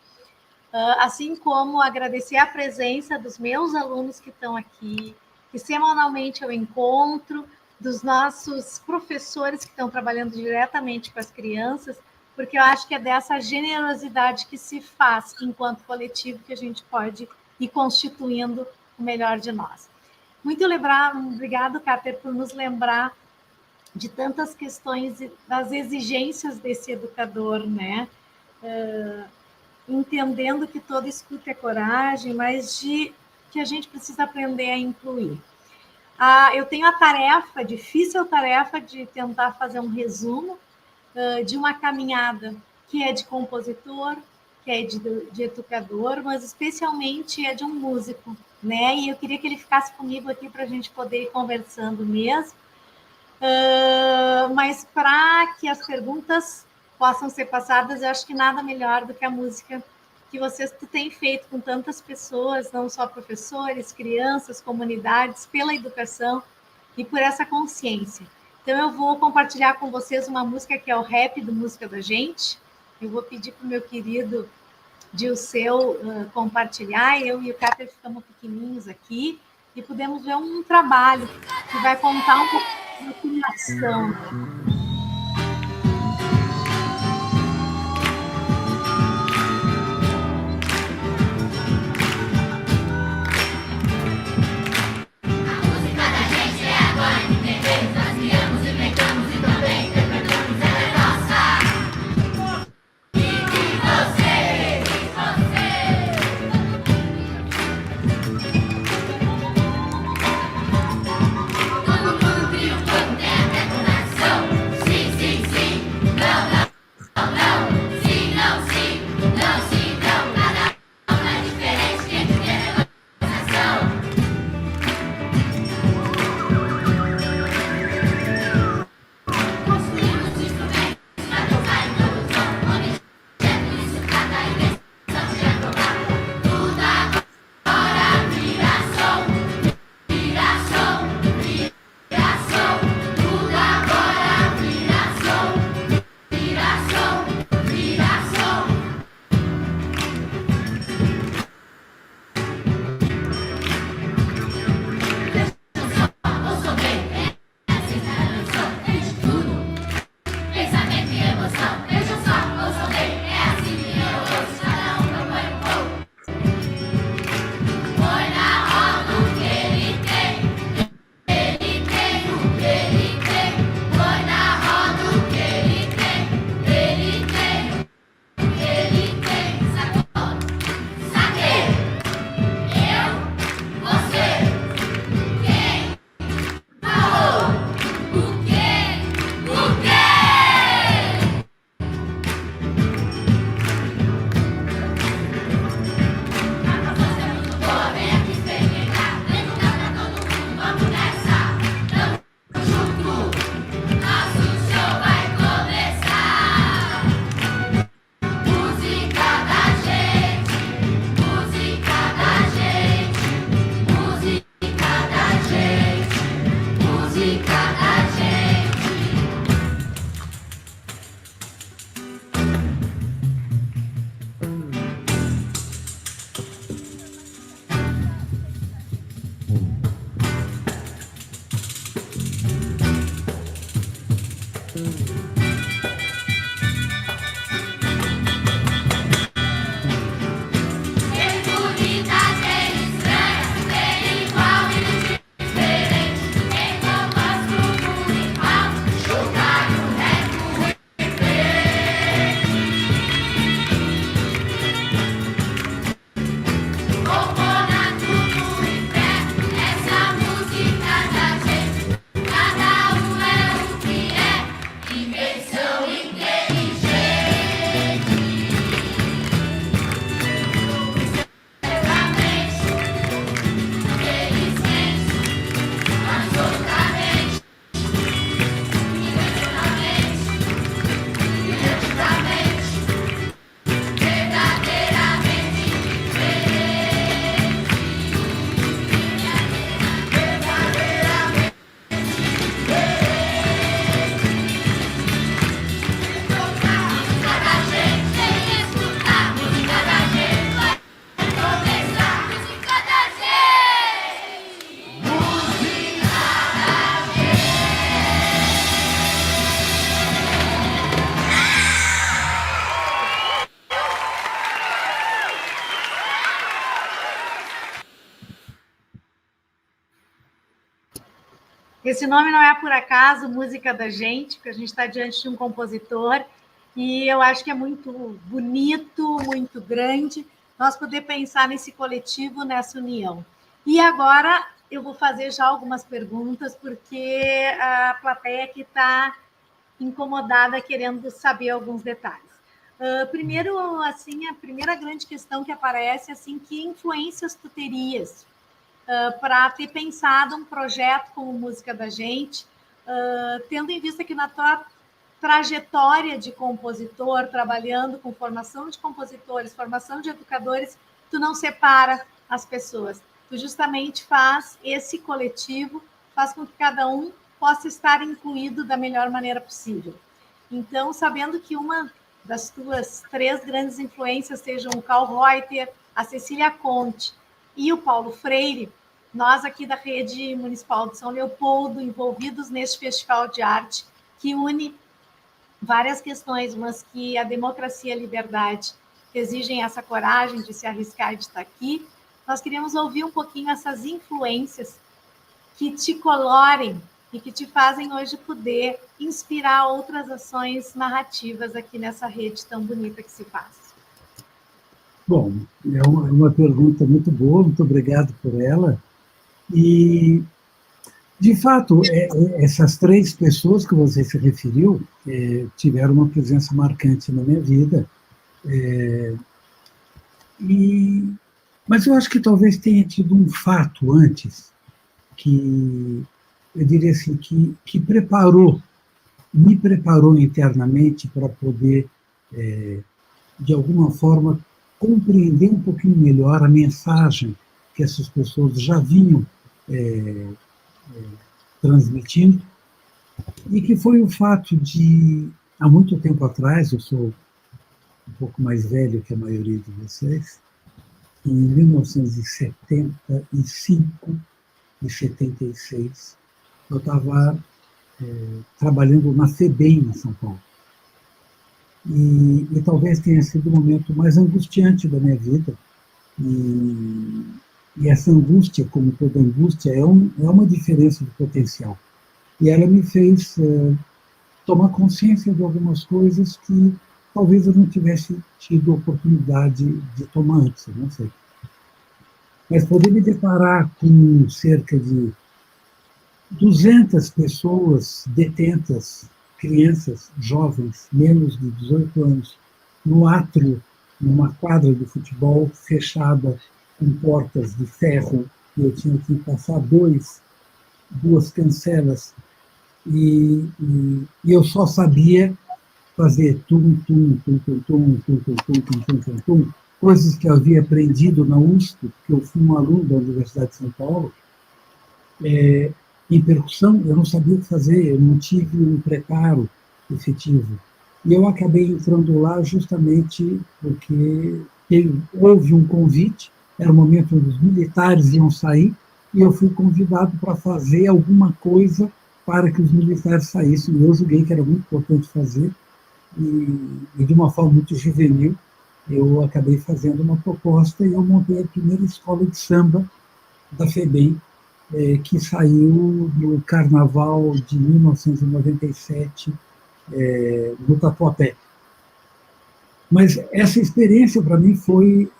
assim como agradecer a presença dos meus alunos que estão aqui, que semanalmente eu encontro, dos nossos professores que estão trabalhando diretamente com as crianças, porque eu acho que é dessa generosidade que se faz enquanto coletivo que a gente pode ir constituindo o melhor de nós. Muito obrigado, Cáter, por nos lembrar de tantas questões das exigências desse educador, né? Entendendo que toda escuta é coragem, mas que a gente precisa aprender a incluir. Eu tenho a difícil tarefa de tentar fazer um resumo de uma caminhada que é de compositor, que é de educador, mas especialmente é de um músico, né? E eu queria que ele ficasse comigo aqui para a gente poder ir conversando mesmo. Mas para que as perguntas possam ser passadas, eu acho que nada melhor do que a música que vocês têm feito com tantas pessoas, não só professores, crianças, comunidades, pela educação e por essa consciência. Então, eu vou compartilhar com vocês uma música que é o rap do Música da Gente. Eu vou pedir para o meu querido Dilceu compartilhar. Eu e o Cáter ficamos pequenininhos aqui e podemos ver um trabalho que vai contar um pouco da criação. Esse nome não é por acaso, Música da Gente, porque a gente está diante de um compositor, e eu acho que é muito bonito, muito grande, nós poder pensar nesse coletivo, nessa união. E agora eu vou fazer já algumas perguntas, porque a plateia aqui está incomodada, querendo saber alguns detalhes. Primeiro, assim, a primeira grande questão que aparece, assim, que influências tu terias para ter pensado um projeto como Música da Gente, tendo em vista que na tua trajetória de compositor, trabalhando com formação de compositores, formação de educadores, tu não separa as pessoas. Tu justamente faz esse coletivo, faz com que cada um possa estar incluído da melhor maneira possível. Então, sabendo que uma das tuas 3 grandes influências sejam o Karl Reuter, a Cecília Conte e o Paulo Freire, nós aqui da Rede Municipal de São Leopoldo, envolvidos neste festival de arte, que une várias questões, mas que a democracia e a liberdade exigem essa coragem de se arriscar e de estar aqui, nós queríamos ouvir um pouquinho essas influências que te colorem e que te fazem hoje poder inspirar outras ações narrativas aqui nessa rede tão bonita que se faz. Bom, é uma pergunta muito boa, muito obrigado por ela. E, de fato, essas 3 pessoas que você se referiu tiveram uma presença marcante na minha vida. Mas eu acho que talvez tenha tido um fato antes, que eu diria assim, que me preparou internamente para poder, de alguma forma, compreender um pouquinho melhor a mensagem que essas pessoas já vinham transmitindo, e que foi o fato de, há muito tempo atrás, eu sou um pouco mais velho que a maioria de vocês, em 1975 e 76, eu estava trabalhando na FEBEM, em São Paulo. E talvez tenha sido o momento mais angustiante da minha vida. E essa angústia, como toda angústia, é uma diferença de potencial. E ela me fez tomar consciência de algumas coisas que talvez eu não tivesse tido oportunidade de tomar antes, eu não sei. Mas poder me deparar com cerca de 200 pessoas detentas, crianças, jovens, menos de 18 anos, no átrio, numa quadra de futebol fechada, com portas de ferro, e eu tinha que passar duas cancelas, e eu só sabia fazer tum-tum, tum-tum, tum-tum, tum-tum, tum-tum, tum-tum, coisas que eu havia aprendido na USP, porque eu fui um aluno da Universidade de São Paulo. Em percussão, eu não sabia o que fazer, eu não tive um preparo efetivo. E eu acabei entrando lá justamente porque houve um convite, era o momento onde os militares iam sair, e eu fui convidado para fazer alguma coisa para que os militares saíssem. E eu julguei que era muito importante fazer, e de uma forma muito juvenil, eu acabei fazendo uma proposta e eu montei a primeira escola de samba da FEBEM, que saiu no Carnaval de 1997, no Tatuapé. Mas essa experiência, para mim, foi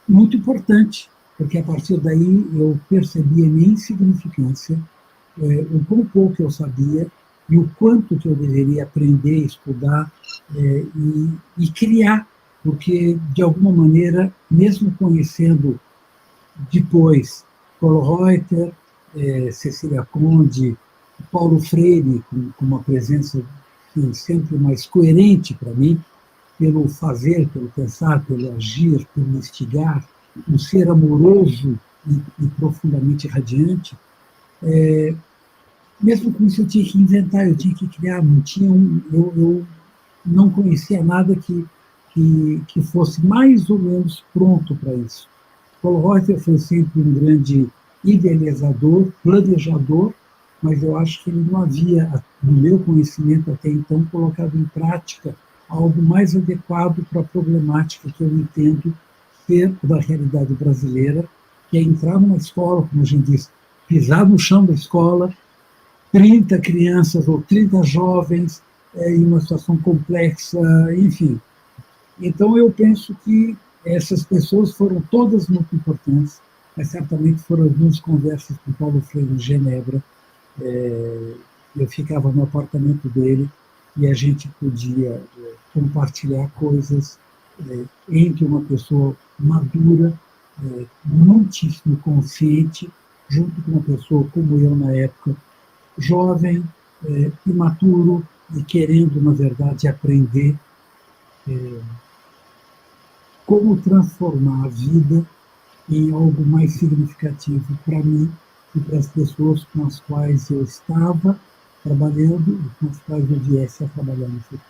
muito importante, porque a partir daí eu percebi a minha insignificância, o quão pouco eu sabia e o quanto que eu deveria aprender, estudar e criar, porque, de alguma maneira, mesmo conhecendo depois Karl Reuter, Cecília Conte, Paulo Freire, com uma presença sempre mais coerente para mim, pelo fazer, pelo pensar, pelo agir, pelo instigar, um ser amoroso e profundamente radiante, mesmo com isso eu tinha que inventar, eu tinha que criar, eu não conhecia nada que fosse mais ou menos pronto para isso. Karl Reuter foi sempre um grande idealizador, planejador, mas eu acho que ele não havia, no meu conhecimento até então, colocado em prática algo mais adequado para a problemática que eu entendo ser da realidade brasileira, que é entrar numa escola, como a gente diz, pisar no chão da escola 30 crianças ou 30 jovens em uma situação complexa, enfim. Então, eu penso que essas pessoas foram todas muito importantes, mas certamente foram algumas conversas com Paulo Freire em Genebra. Eu ficava no apartamento dele e a gente podia compartilhar coisas entre uma pessoa madura, muitíssimo consciente, junto com uma pessoa como eu na época, jovem, imaturo e querendo, na verdade, aprender como transformar a vida em algo mais significativo para mim e para as pessoas com as quais eu estava trabalhando e com as quais eu viesse a trabalhar no futuro.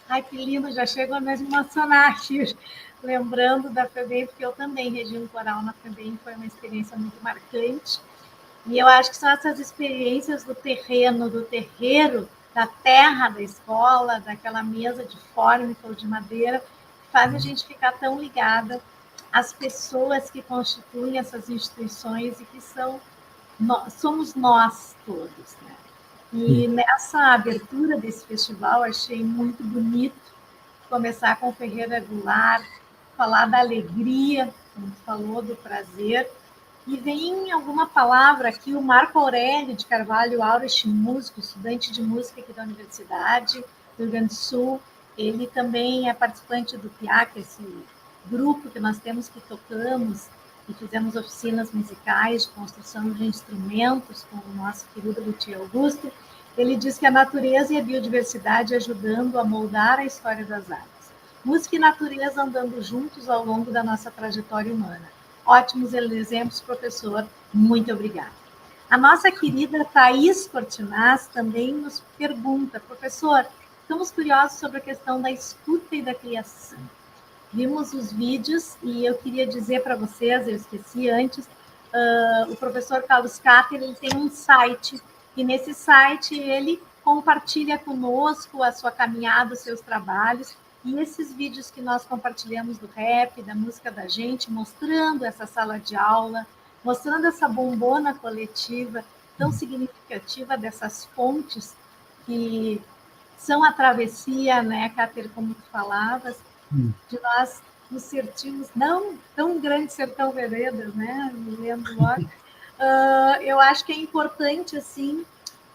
Ai, que lindo, já chegou a me emocionar aqui, lembrando da FEBEM, porque eu também regi um coral na FEBEM, foi uma experiência muito marcante. E eu acho que são essas experiências do terreno, do terreiro, da terra da escola, daquela mesa de fórmica ou de madeira, que faz a gente ficar tão ligada às pessoas que constituem essas instituições e que somos nós todos, né? E nessa abertura desse festival, achei muito bonito começar com o Ferreira Goulart, falar da alegria, como falou, do prazer. E vem alguma palavra aqui, o Marco Aurélio de Carvalho Aurich, músico, estudante de música aqui da Universidade do Rio Grande do Sul. Ele também é participante do PIAC, esse grupo que nós temos que tocamos e fizemos oficinas musicais de construção de instrumentos com o nosso querido Luthier Augusto. Ele diz que a natureza e a biodiversidade ajudando a moldar a história das artes. Música e natureza andando juntos ao longo da nossa trajetória humana. Ótimos exemplos, professor. Muito obrigada. A nossa querida Thaís Cortinaz também nos pergunta, professor, estamos curiosos sobre a questão da escuta e da criação. Vimos os vídeos e eu queria dizer para vocês, eu esqueci antes, o professor Carlos Cáter, ele tem um site, e nesse site ele compartilha conosco a sua caminhada, os seus trabalhos, e esses vídeos que nós compartilhamos do rap, da música da gente, mostrando essa sala de aula, mostrando essa bombona coletiva tão significativa dessas fontes que são a travessia, né, Cáter, como tu falavas, de nós nos sentimos não tão grande sertão veredas, né, me lembro logo. Eu acho que é importante, assim,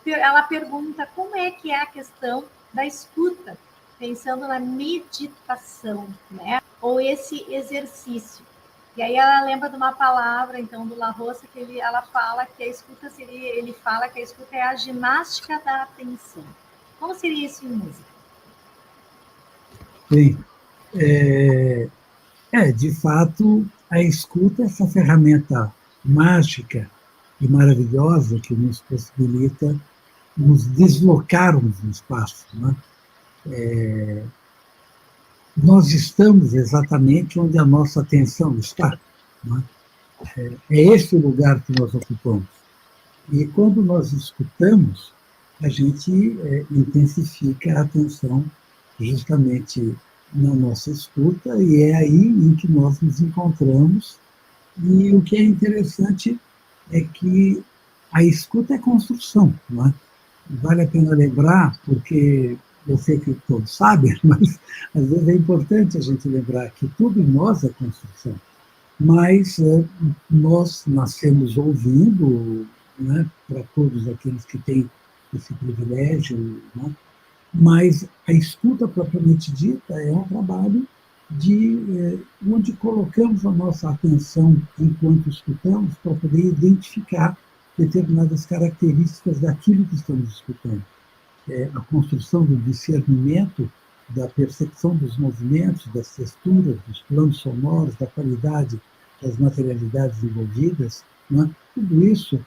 ela pergunta como é que é a questão da escuta, pensando na meditação, né? Ou esse exercício. E aí ela lembra de uma palavra, então, do La Roça, que ela fala que a escuta seria, ele fala que a escuta é a ginástica da atenção. Como seria isso em música? Bem, de fato, a escuta é essa ferramenta mágica e maravilhosa que nos possibilita nos deslocarmos no espaço, né? Nós estamos exatamente onde a nossa atenção está, né? É esse o lugar que nós ocupamos. E quando nós escutamos, a gente intensifica a atenção justamente na nossa escuta, e é aí em que nós nos encontramos. E o que é interessante é que a escuta é construção, não é? Vale a pena lembrar, porque eu sei que todos sabem, mas às vezes é importante a gente lembrar que tudo em nós é construção. Mas nós nascemos ouvindo, né, para todos aqueles que têm esse privilégio, né? Mas a escuta propriamente dita é um trabalho onde colocamos a nossa atenção enquanto escutamos para poder identificar determinadas características daquilo que estamos escutando. A construção do discernimento, da percepção dos movimentos, das texturas, dos planos sonoros, da qualidade das materialidades envolvidas, né? Tudo isso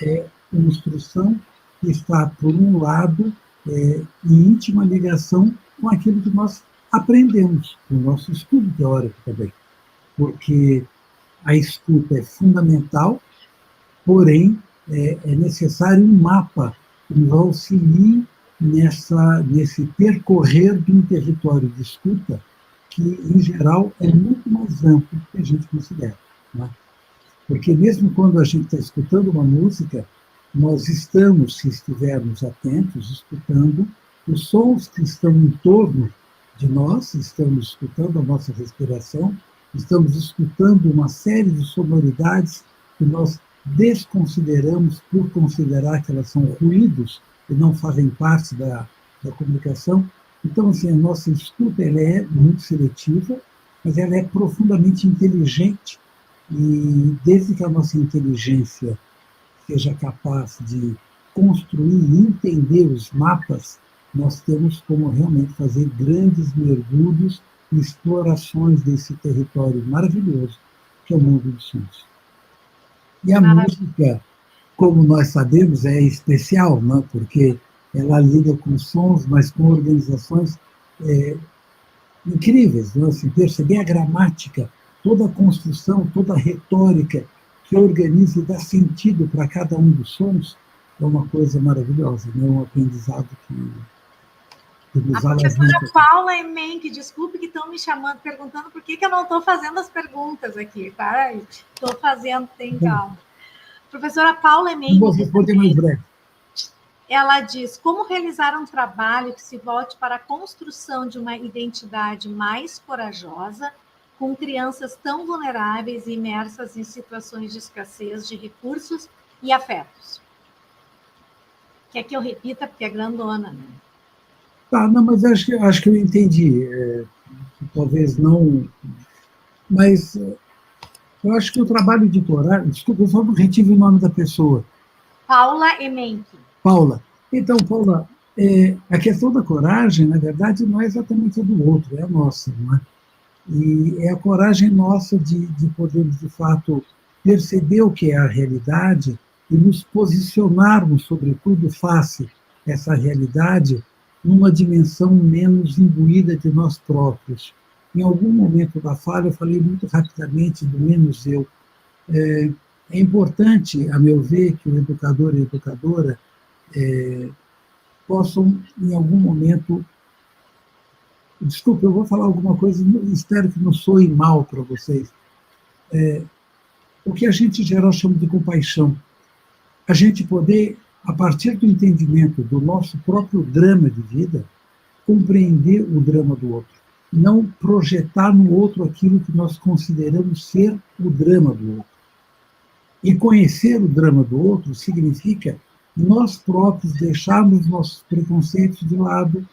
é uma instrução que está, por um lado, em íntima ligação com aquilo que nós aprendemos, com o nosso estudo teórico também. Porque a escuta é fundamental, porém, é necessário um mapa que nos auxilie nesse percorrer de um território de escuta que, em geral, é muito mais amplo do que a gente considera, né? Porque mesmo quando a gente está escutando uma música, nós estamos, se estivermos atentos, escutando os sons que estão em torno de nós, estamos escutando a nossa respiração, estamos escutando uma série de sonoridades que nós desconsideramos por considerar que elas são ruídos e não fazem parte da comunicação. Então, assim, a nossa escuta ela é muito seletiva, mas ela é profundamente inteligente, e desde que a nossa inteligência seja capaz de construir e entender os mapas, nós temos como realmente fazer grandes mergulhos e explorações desse território maravilhoso que é o mundo dos sons. E a música, como nós sabemos, é especial, né? Porque ela lida com sons, mas com organizações incríveis. Né? Assim, perceber a gramática, toda a construção, toda a retórica que organiza e dá sentido para cada um dos sons, é uma coisa maravilhosa, né? Um aprendizado que nos a professora Paula Emenck, desculpe que estão me chamando, perguntando por que eu não estou fazendo as perguntas aqui, tá? Estou fazendo, tem calma. Professora Paula Emenck, vou responder mais breve. Ela diz, como realizar um trabalho que se volte para a construção de uma identidade mais corajosa, com crianças tão vulneráveis e imersas em situações de escassez de recursos e afetos? Quer que eu repita, porque é grandona, né? Tá, não, mas acho que eu entendi. Talvez não... Mas eu acho que o trabalho de coragem... Desculpa, eu só retive o nome da pessoa. Paula Emenck. Paula. Então, Paula, a questão da coragem, na verdade, não é exatamente a do outro, é a nossa, não é? E é a coragem nossa de podermos, de fato, perceber o que é a realidade e nos posicionarmos, sobretudo, face a essa realidade, numa dimensão menos imbuída de nós próprios. Em algum momento da fala, eu falei muito rapidamente do menos eu. É importante, a meu ver, que o educador e a educadora possam, em algum momento... Desculpe, eu vou falar alguma coisa, espero que não soe mal para vocês. O que a gente, em geral, chama de compaixão. A gente poder, a partir do entendimento do nosso próprio drama de vida, compreender o drama do outro. Não projetar no outro aquilo que nós consideramos ser o drama do outro. E conhecer o drama do outro significa nós próprios deixarmos nossos preconceitos de lado,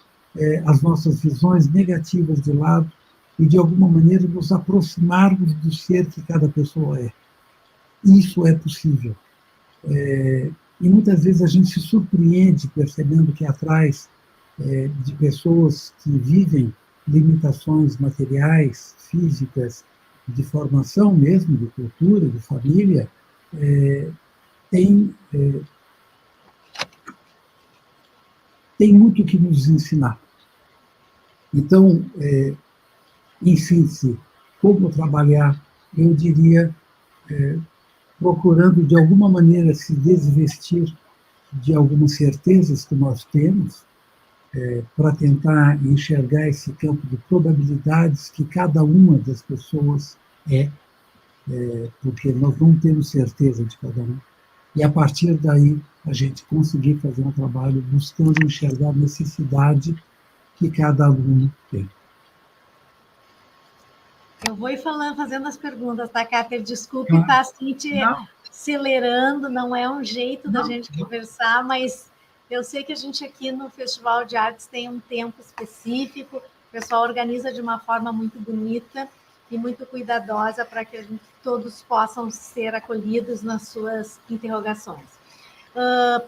as nossas visões negativas de lado, e, de alguma maneira, nos aproximarmos do ser que cada pessoa é. Isso é possível. E muitas vezes a gente se surpreende percebendo que atrás de pessoas que vivem limitações materiais, físicas, de formação mesmo, de cultura, de família, tem muito que nos ensinar. Então, em síntese, como trabalhar, eu diria, procurando, de alguma maneira, se desvestir de algumas certezas que nós temos, para tentar enxergar esse campo de probabilidades que cada uma das pessoas porque nós não temos certeza de cada um. E, a partir daí, a gente conseguir fazer um trabalho buscando enxergar a necessidade que cada aluno tem. Eu vou ir fazendo as perguntas, tá, Cáter? Desculpe estar assim te acelerando, não é um jeito da gente conversar, mas eu sei que a gente aqui no Festival de Artes tem um tempo específico, o pessoal organiza de uma forma muito bonita e muito cuidadosa para que todos possam ser acolhidos nas suas interrogações.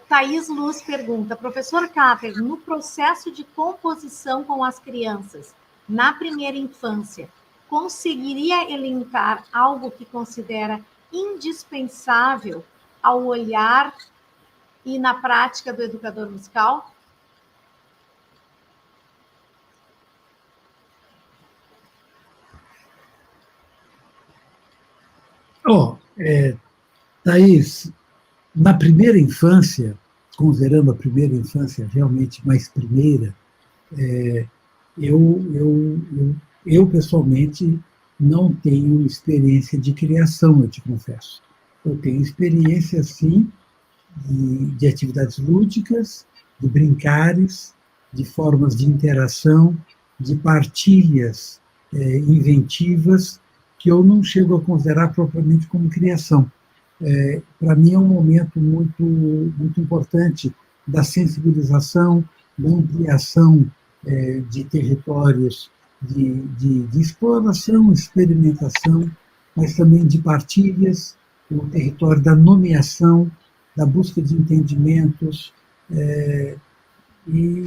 Thaís Luz pergunta, professor Cáter, no processo de composição com as crianças, na primeira infância, conseguiria elencar algo que considera indispensável ao olhar e na prática do educador musical? Thaís, na primeira infância, considerando a primeira infância realmente mais primeira, eu pessoalmente não tenho experiência de criação, eu te confesso. Eu tenho experiência, sim, de atividades lúdicas, de brincares, de formas de interação, de partilhas inventivas, que eu não chego a considerar propriamente como criação. Para mim é um momento muito, muito importante da sensibilização, da ampliação de territórios de exploração, experimentação, mas também de partilhas, o território da nomeação, da busca de entendimentos. E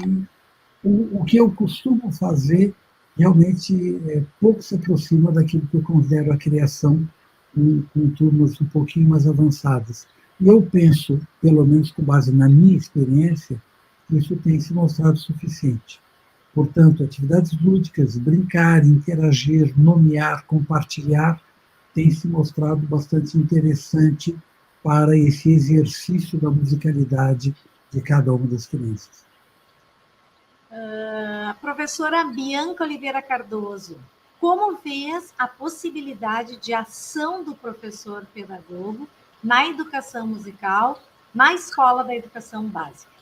o que eu costumo fazer realmente pouco se aproxima daquilo que eu considero a criação com turmas um pouquinho mais avançadas. E eu penso, pelo menos com base na minha experiência, que isso tem se mostrado suficiente. Portanto, atividades lúdicas, brincar, interagir, nomear, compartilhar, tem se mostrado bastante interessante para esse exercício da musicalidade de cada uma das crianças. Professora Bianca Oliveira Cardoso, como vês a possibilidade de ação do professor pedagogo na educação musical, na escola da educação básica?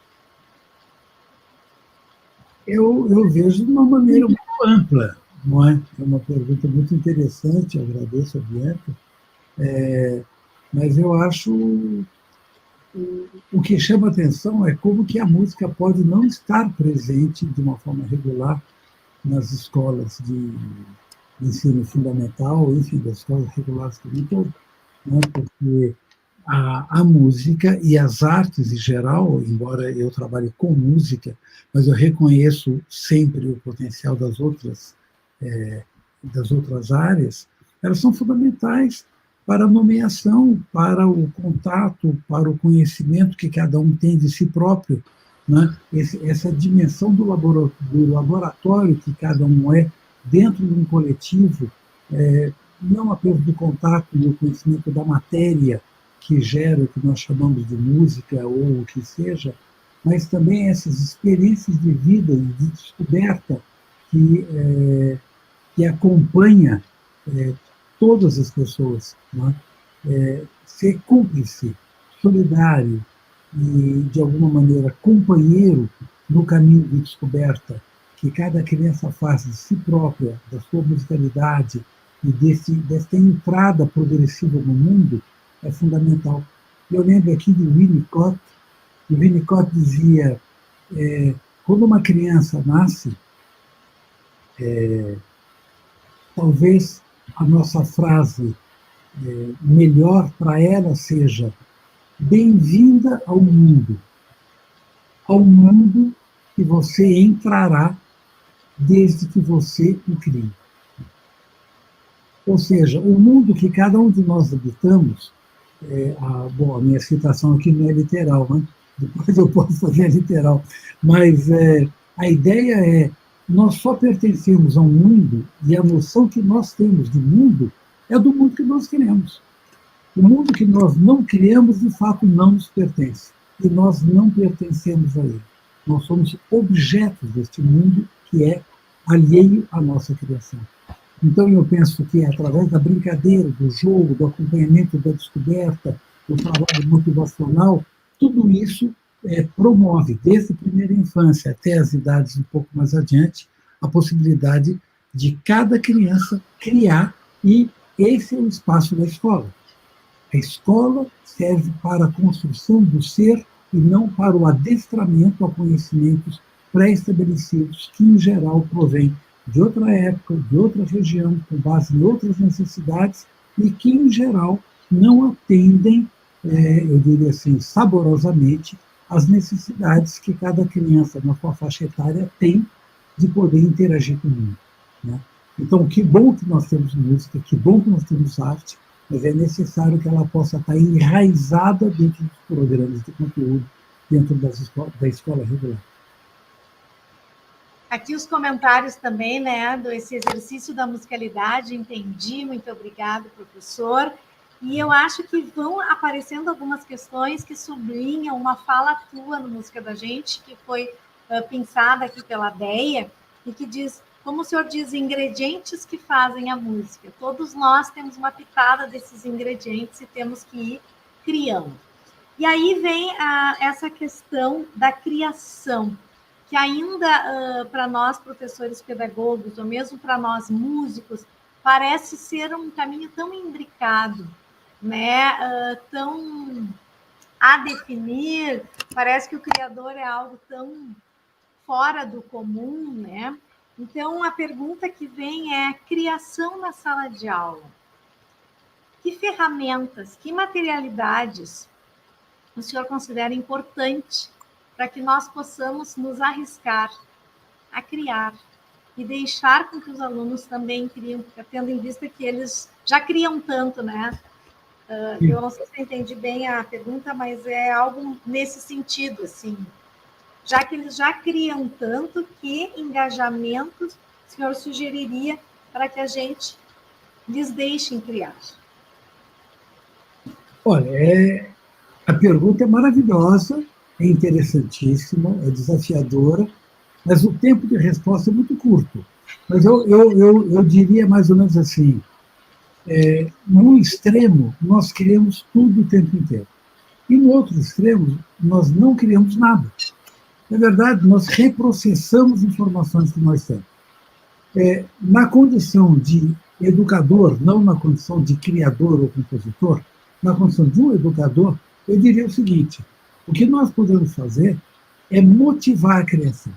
Eu vejo de uma maneira muito ampla, não é? É uma pergunta muito interessante, eu agradeço a Bianca, mas eu acho o que chama a atenção é como que a música pode não estar presente de uma forma regular nas escolas de ensino fundamental, enfim, das escolas regulares como um todo, né? Porque a música e as artes em geral, embora eu trabalhe com música, mas eu reconheço sempre o potencial das outras áreas, elas são fundamentais para a nomeação, para o contato, para o conhecimento que cada um tem de si próprio, né? Essa dimensão do laboratório que cada um é dentro de um coletivo, não apenas do contato e do conhecimento da matéria que gera o que nós chamamos de música ou o que seja, mas também essas experiências de vida e de descoberta que acompanha todas as pessoas, né? Ser cúmplice, solidário e, de alguma maneira, companheiro no caminho de descoberta que cada criança faz de si própria, da sua musicalidade e desta entrada progressiva no mundo, é fundamental. Eu lembro aqui de Winnicott, e Winnicott dizia, quando uma criança nasce, talvez a nossa frase melhor para ela seja bem-vinda ao mundo que você entrará desde que você o crie. Ou seja, o mundo que cada um de nós habitamos, a minha citação aqui não é literal, né? Depois eu posso fazer a literal, mas a ideia é nós só pertencemos a um mundo e a noção que nós temos de mundo é do mundo que nós criamos. O mundo que nós não criamos, de fato, não nos pertence. E nós não pertencemos a ele. Nós somos objetos deste mundo que é alheio à nossa criação. Então, eu penso que, através da brincadeira, do jogo, do acompanhamento da descoberta, do trabalho motivacional, tudo isso promove, desde a primeira infância até as idades um pouco mais adiante, a possibilidade de cada criança criar, e esse é o espaço da escola. A escola serve para a construção do ser e não para o adestramento a conhecimentos pré-estabelecidos, que, em geral, provém de outra época, de outra região, com base em outras necessidades, e que, em geral, não atendem, eu diria assim, saborosamente, as necessidades que cada criança, na sua faixa etária, tem de poder interagir com o mundo, né? Então, que bom que nós temos música, que bom que nós temos arte, mas é necessário que ela possa estar enraizada dentro dos programas de conteúdo, dentro da escola regular. Aqui os comentários também, né, desse exercício da musicalidade, entendi, muito obrigado, professor. E eu acho que vão aparecendo algumas questões que sublinham uma fala tua no Música da Gente, que foi pensada aqui pela Deia, e que diz, como o senhor diz, ingredientes que fazem a música. Todos nós temos uma pitada desses ingredientes e temos que ir criando. E aí vem essa questão da criação, que ainda para nós, professores pedagogos, ou mesmo para nós músicos, parece ser um caminho tão imbricado, né? Tão a definir, parece que o criador é algo tão fora do comum, né? Então, a pergunta que vem é: criação na sala de aula. Que ferramentas, que materialidades o senhor considera importante para que nós possamos nos arriscar a criar e deixar com que os alunos também criem, tendo em vista que eles já criam tanto, né? Eu não sei se eu entendi bem a pergunta, mas é algo nesse sentido, assim. Já que eles já criam tanto, que engajamentos o senhor sugeriria para que a gente lhes deixe criar? Olha, a pergunta é maravilhosa, é interessantíssima, é desafiadora, mas o tempo de resposta é muito curto. Mas eu diria mais ou menos assim, no extremo, nós criamos tudo o tempo inteiro. E no outro extremo, nós não criamos nada. Na verdade, nós reprocessamos informações que nós temos. Na condição de educador, não na condição de criador ou compositor, na condição de um educador, eu diria o seguinte: o que nós podemos fazer é motivar a criação.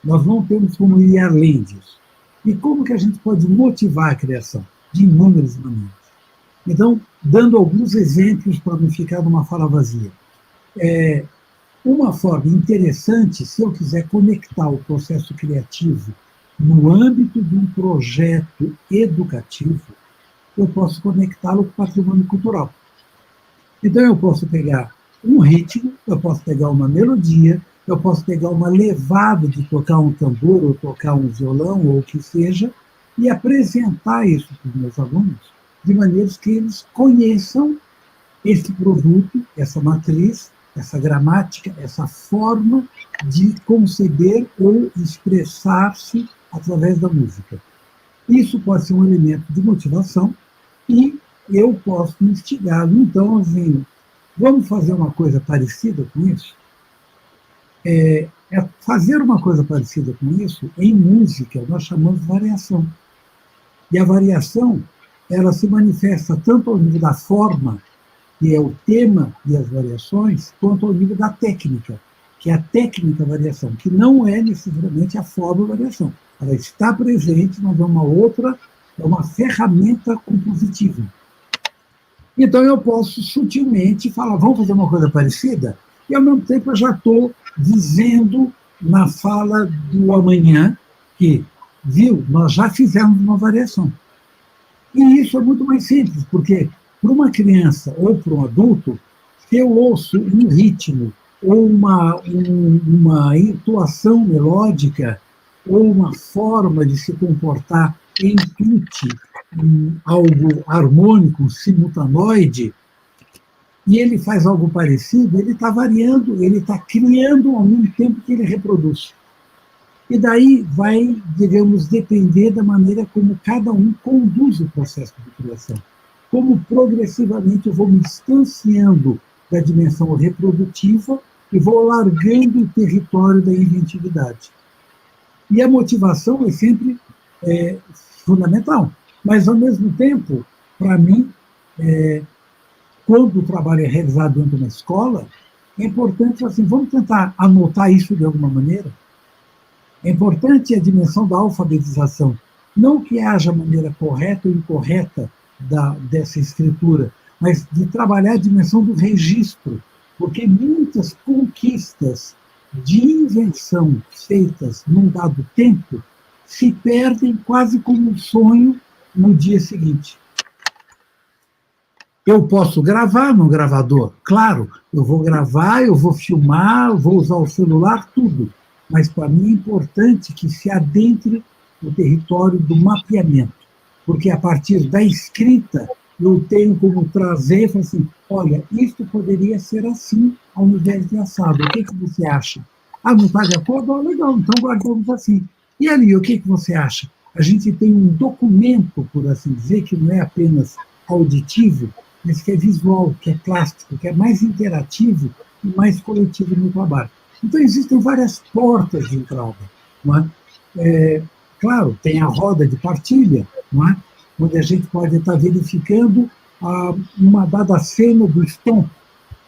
Nós não temos como ir além disso. E como que a gente pode motivar a criação? De inúmeras maneiras. Então, dando alguns exemplos para não ficar numa fala vazia. Uma forma interessante, se eu quiser conectar o processo criativo no âmbito de um projeto educativo, eu posso conectá-lo com o patrimônio cultural. Então, eu posso pegar um ritmo, eu posso pegar uma melodia, eu posso pegar uma levada de tocar um tambor, ou tocar um violão, ou o que seja, e apresentar isso para os meus alunos, de maneira que eles conheçam esse produto, essa matriz, essa gramática, essa forma de conceber ou expressar-se através da música. Isso pode ser um elemento de motivação e eu posso instigá-lo. Então, assim, vamos fazer uma coisa parecida com isso? Fazer uma coisa parecida com isso, em música, nós chamamos de variação. E a variação, ela se manifesta tanto ao nível da forma, que é o tema e as variações, quanto ao nível da técnica, que é a técnica variação, que não é necessariamente a forma variação. Ela está presente, mas é uma outra, é uma ferramenta compositiva. Então, eu posso sutilmente falar, vamos fazer uma coisa parecida? E, ao mesmo tempo, eu já estou dizendo na fala do amanhã que, viu, nós já fizemos uma variação. E isso é muito mais simples, porque para uma criança ou para um adulto, se eu ouço um ritmo ou uma entoação melódica ou uma forma de se comportar em tutti, algo harmônico, simultanoide, e ele faz algo parecido, ele está variando, ele está criando ao mesmo tempo que ele reproduz. E daí vai, digamos, depender da maneira como cada um conduz o processo de criação. Como progressivamente eu vou me distanciando da dimensão reprodutiva e vou largando o território da inventividade. E a motivação é sempre fundamental. Mas, ao mesmo tempo, para mim, quando o trabalho é realizado dentro de uma escola, é importante, assim, vamos tentar anotar isso de alguma maneira. É importante a dimensão da alfabetização. Não que haja maneira correta ou incorreta dessa escritura, mas de trabalhar a dimensão do registro, porque muitas conquistas de invenção feitas num dado tempo se perdem quase como um sonho no dia seguinte. Eu posso gravar no gravador, claro, eu vou gravar, eu vou filmar, eu vou usar o celular, tudo, mas para mim é importante que se adentre no território do mapeamento, porque a partir da escrita eu tenho como trazer e falar assim, olha, isto poderia ser assim ao invés de assado, o que você acha? Ah, não está de acordo? Ah, legal, então guardamos assim. E ali, o que você acha? A gente tem um documento, por assim dizer, que não é apenas auditivo, mas que é visual, que é plástico, que é mais interativo e mais coletivo no trabalho. Então, existem várias portas de entrada. Não é? Claro, tem a roda de partilha, não é? Onde a gente pode estar verificando uma dada cena do Stomp,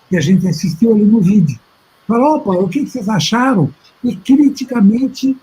que a gente assistiu ali no vídeo. Fala, opa, o que vocês acharam? E criticamente,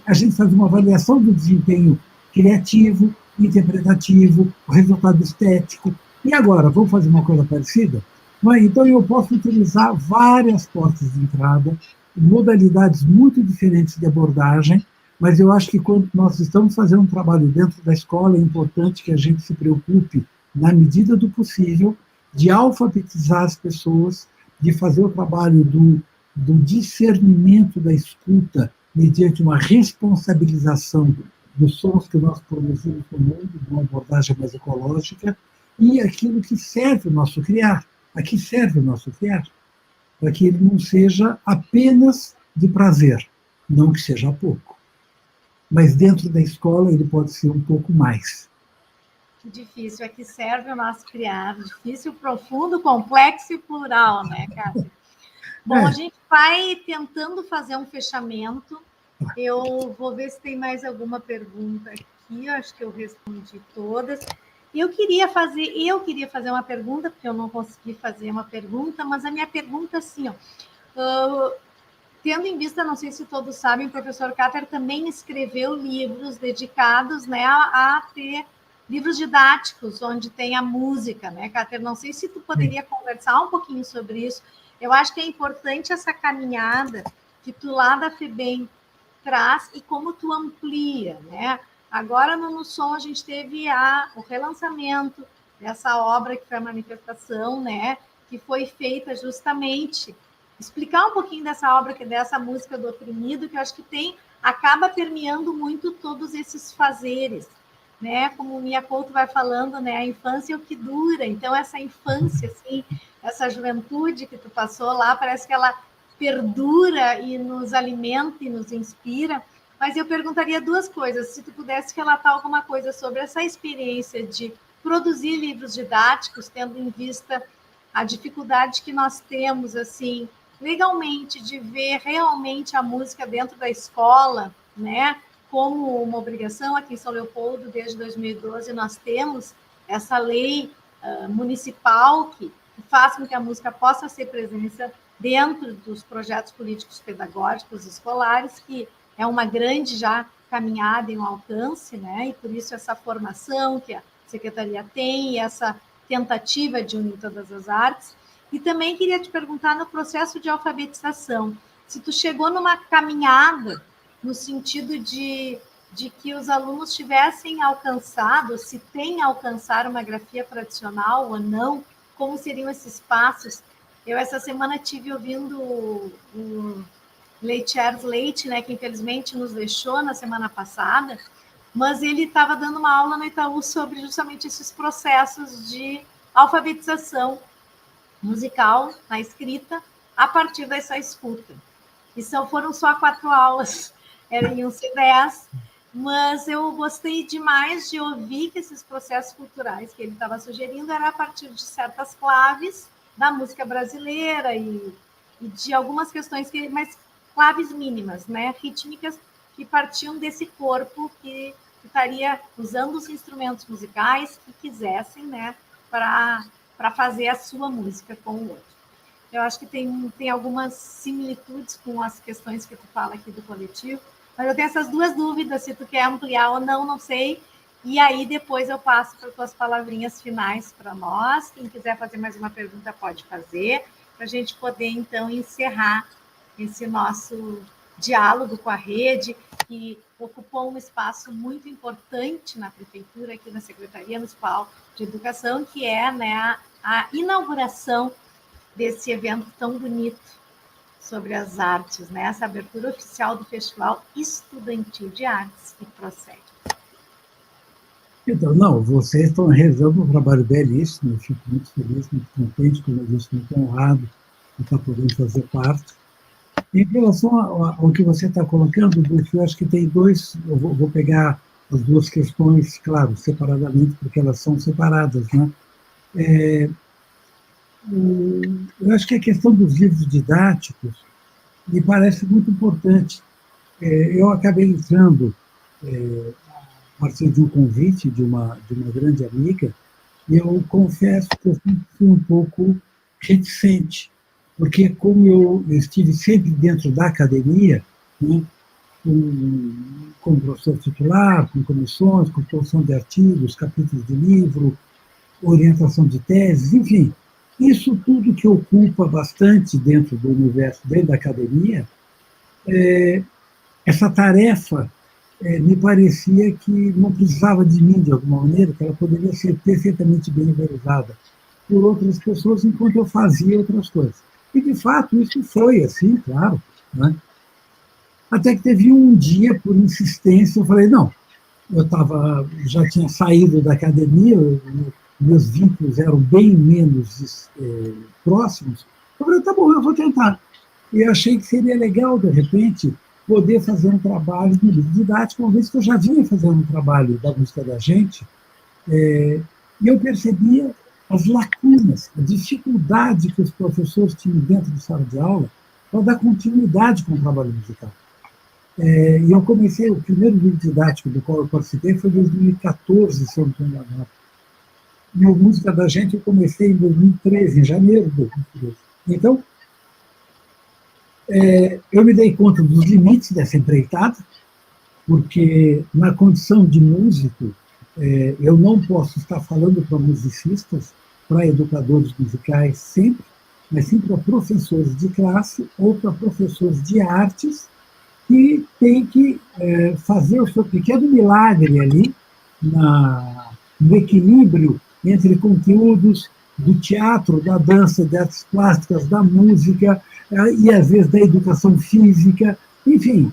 a gente faz uma avaliação do desempenho criativo, interpretativo, o resultado estético. E agora, vamos fazer uma coisa parecida? Não é? Então, eu posso utilizar várias portas de entrada, modalidades muito diferentes de abordagem, mas eu acho que quando nós estamos fazendo um trabalho dentro da escola, é importante que a gente se preocupe, na medida do possível, de alfabetizar as pessoas, de fazer o trabalho do discernimento da escuta, mediante uma responsabilização dos sons que nós produzimos no mundo, de uma abordagem mais ecológica, e aquilo que serve o nosso criar. Aqui serve o nosso criar, para que ele não seja apenas de prazer, não que seja pouco. Mas dentro da escola ele pode ser um pouco mais. Difícil, aqui serve o nosso criar. Difícil, profundo, complexo e plural, né, Cátia? Bom, a gente vai tentando fazer um fechamento. Eu vou ver se tem mais alguma pergunta aqui. Eu acho que eu respondi todas. Eu queria fazer uma pergunta, porque eu não consegui fazer uma pergunta, mas a minha pergunta, assim, tendo em vista, não sei se todos sabem, o professor Cáter também escreveu livros dedicados, né, a ter livros didáticos, onde tem a música, né, Cáter? Não sei se tu poderia conversar um pouquinho sobre isso. Eu acho que é importante essa caminhada que tu lá da FEBEM traz e como tu amplia, né? Agora, no Som, a gente teve o relançamento dessa obra, que foi a manifestação, né? Que foi feita justamente... Explicar um pouquinho dessa obra, dessa música do oprimido, que eu acho que acaba permeando muito todos esses fazeres, né? Como o Mia Couto vai falando, né? A infância é o que dura. Então, essa infância, assim, essa juventude que tu passou lá, parece que ela perdura e nos alimenta e nos inspira. Mas eu perguntaria duas coisas. Se tu pudesse relatar alguma coisa sobre essa experiência de produzir livros didáticos, tendo em vista a dificuldade que nós temos, assim, legalmente, de ver realmente a música dentro da escola, né, como uma obrigação. Aqui em São Leopoldo, desde 2012, nós temos essa lei municipal que faz com que a música possa ser presença dentro dos projetos políticos pedagógicos escolares, que é uma grande já caminhada em um alcance, né? E por isso essa formação que a Secretaria tem, e essa tentativa de unir todas as artes. E também queria te perguntar no processo de alfabetização, se tu chegou numa caminhada no sentido de que os alunos tivessem alcançado, se tem alcançar uma grafia tradicional ou não, como seriam esses passos. Eu, essa semana, estive ouvindo o Charles Leite, né, que infelizmente nos deixou na semana passada, mas ele estava dando uma aula no Itaú sobre justamente esses processos de alfabetização musical na escrita a partir dessa escuta. E foram só 4 aulas, iam ser 10, mas eu gostei demais de ouvir que esses processos culturais que ele estava sugerindo era a partir de certas claves da música brasileira e de algumas questões, mas claves mínimas, né, rítmicas, que partiam desse corpo que estaria usando os instrumentos musicais que quisessem, né, para fazer a sua música com o outro. Eu acho que tem algumas similitudes com as questões que tu fala aqui do coletivo, mas eu tenho essas duas dúvidas, se tu quer ampliar ou não, não sei. E aí depois eu passo para as tuas palavrinhas finais para nós. Quem quiser fazer mais uma pergunta pode fazer, para a gente poder, então, encerrar esse nosso diálogo com a rede, que ocupou um espaço muito importante na prefeitura, aqui na Secretaria Municipal de Educação, que é, né, a inauguração desse evento tão bonito sobre as artes, né? Essa abertura oficial do Festival Estudantil de Artes e Procede. Então, não, vocês estão realizando um trabalho belíssimo, eu fico muito feliz, muito contente, como eu disse, muito honrado de estar podendo fazer parte. Em relação ao que você está colocando, eu acho que tem dois, eu vou pegar as duas questões, claro, separadamente, porque elas são separadas, né? Eu acho que a questão dos livros didáticos me parece muito importante. Eu acabei entrando a partir de um convite de uma grande amiga, e eu confesso que eu sempre fui um pouco reticente, porque como eu estive sempre dentro da academia, né, como professor titular, com comissões, com produção de artigos, capítulos de livro, orientação de teses, enfim, isso tudo que ocupa bastante dentro do universo, dentro da academia, essa tarefa me parecia que não precisava de mim de alguma maneira, que ela poderia ser perfeitamente bem realizada por outras pessoas enquanto eu fazia outras coisas. E, de fato, isso foi assim, claro, né? Até que teve um dia, por insistência, eu falei, não, já tinha saído da academia, meus vínculos eram bem menos próximos, eu falei, tá bom, eu vou tentar. E eu achei que seria legal, de repente, poder fazer um trabalho de livro didático, uma vez que eu já vinha fazendo um trabalho da música da gente, e eu percebia as lacunas, a dificuldade que os professores tinham dentro de sala de aula para dar continuidade com o trabalho musical. E eu comecei, o primeiro livro didático do qual eu participei foi em 2014, se eu não estou enganado. E a música da gente eu comecei em 2013, em janeiro de 2013. Então, eu me dei conta dos limites dessa empreitada, porque na condição de músico, eu não posso estar falando para musicistas, para educadores musicais sempre, mas sim para professores de classe ou para professores de artes que tem que fazer o seu pequeno milagre ali no equilíbrio entre conteúdos do teatro, da dança, das artes plásticas, da música e, às vezes, da educação física. Enfim,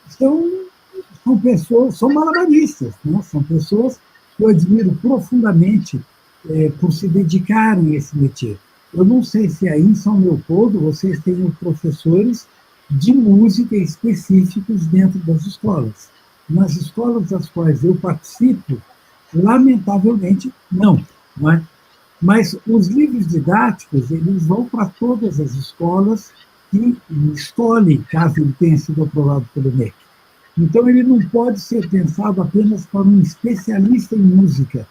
são pessoas, são malabaristas, né? São pessoas que eu admiro profundamente por se dedicarem a esse métier. Eu não sei se aí em São Leopoldo vocês têm professores de música específicos dentro das escolas. Nas escolas das quais eu participo, lamentavelmente, não é? Mas os livros didáticos, eles vão para todas as escolas que escolhem, caso ele tenha sido aprovado pelo MEC. Então, ele não pode ser pensado apenas para um especialista em música,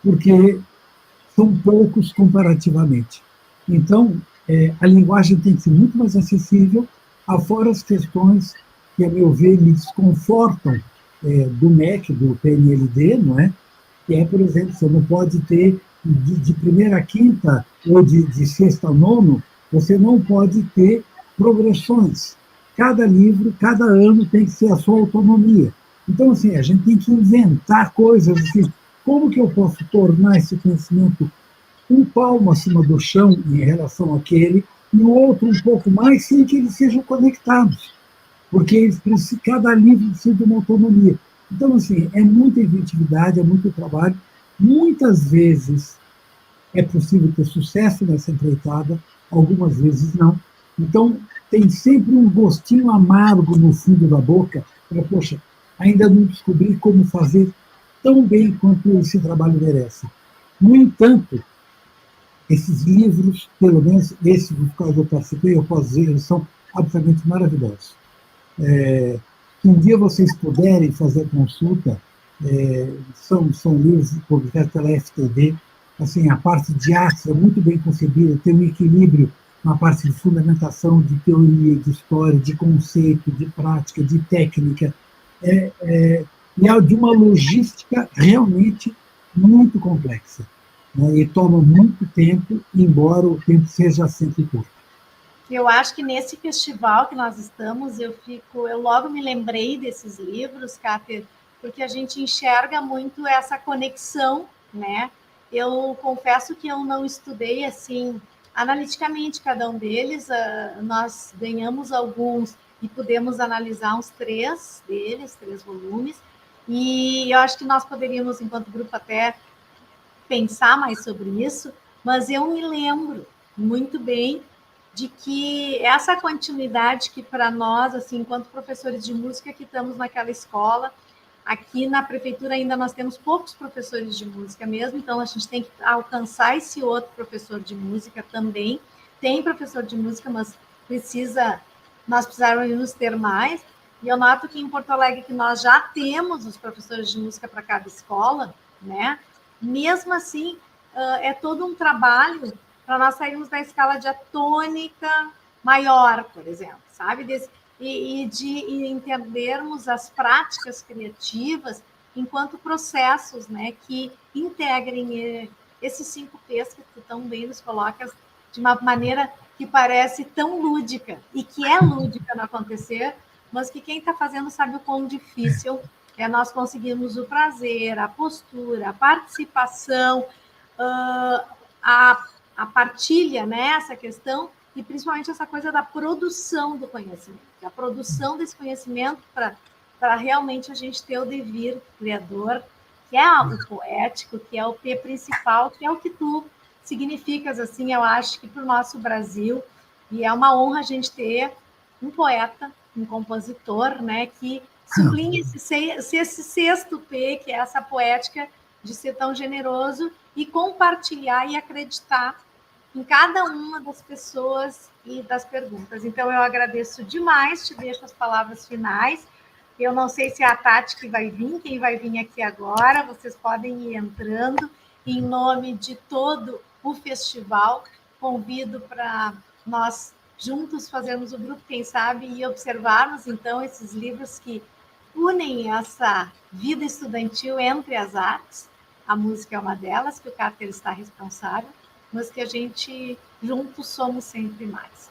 porque são poucos comparativamente. Então, a linguagem tem que ser muito mais acessível, afora as questões que, a meu ver, me desconfortam do MEC, do PNLD, não é? Que por exemplo, você não pode ter de primeira a quinta ou de sexta a nono, você não pode ter progressões. Cada livro, cada ano tem que ser a sua autonomia. Então, assim, a gente tem que inventar coisas assim. Como que eu posso tornar esse conhecimento um palmo acima do chão em relação àquele e o outro um pouco mais, sem que eles sejam conectados, porque cada livro precisa de uma autonomia. Então, assim, é muita inventividade, é muito trabalho. Muitas vezes é possível ter sucesso nessa empreitada, algumas vezes não. Então, tem sempre um gostinho amargo no fundo da boca, para, poxa, ainda não descobri como fazer tão bem quanto esse trabalho merece. No entanto, esses livros, pelo menos esses dos quais eu participei, eu posso dizer, eles são absolutamente maravilhosos. Se um dia vocês puderem fazer consulta, são livros publicados pela FTD, assim, a parte de arte é muito bem concebida, tem um equilíbrio na parte de fundamentação, de teoria, de história, de conceito, de prática, de técnica, e de uma logística realmente muito complexa, né? E toma muito tempo, embora o tempo seja sempre curto. Eu acho que nesse festival que nós estamos, eu logo me lembrei desses livros, Cáter, porque a gente enxerga muito essa conexão, né? Eu confesso que eu não estudei assim analiticamente cada um deles, nós ganhamos alguns e pudemos analisar uns 3 deles, 3 volumes, e eu acho que nós poderíamos, enquanto grupo, até pensar mais sobre isso, mas eu me lembro muito bem de que essa continuidade que para nós, assim, enquanto professores de música que estamos naquela escola, Aqui na prefeitura ainda nós temos poucos professores de música mesmo, então a gente tem que alcançar esse outro professor de música também. Tem professor de música, mas nós precisamos ter mais. E eu noto que em Porto Alegre que nós já temos os professores de música para cada escola, né? Mesmo assim, é todo um trabalho para nós sairmos da escala diatônica maior, por exemplo, sabe? E de entendermos as práticas criativas enquanto processos, né, que integrem esses 5 P's que tu tão bem nos colocas de uma maneira que parece tão lúdica, e que é lúdica no acontecer, mas que quem está fazendo sabe o quão difícil é nós conseguirmos o prazer, a postura, a participação, a partilha, né, essa questão, e principalmente essa coisa da produção do conhecimento, a produção desse conhecimento para realmente a gente ter o devir criador, que é o poético, que é o P principal, que é o que tu significas, assim, eu acho que para o nosso Brasil, e é uma honra a gente ter um poeta, um compositor, né, que sublinha esse sexto P, que é essa poética de ser tão generoso e compartilhar e acreditar em cada uma das pessoas e das perguntas. Então, eu agradeço demais, te deixo as palavras finais. Eu não sei se é a Tati que vai vir, quem vai vir aqui agora, vocês podem ir entrando. Em nome de todo o festival, convido para nós juntos fazermos o grupo, quem sabe, e observarmos, então, esses livros que unem essa vida estudantil entre as artes. A música é uma delas, que o Cáter está responsável, mas que a gente, juntos, somos sempre mais.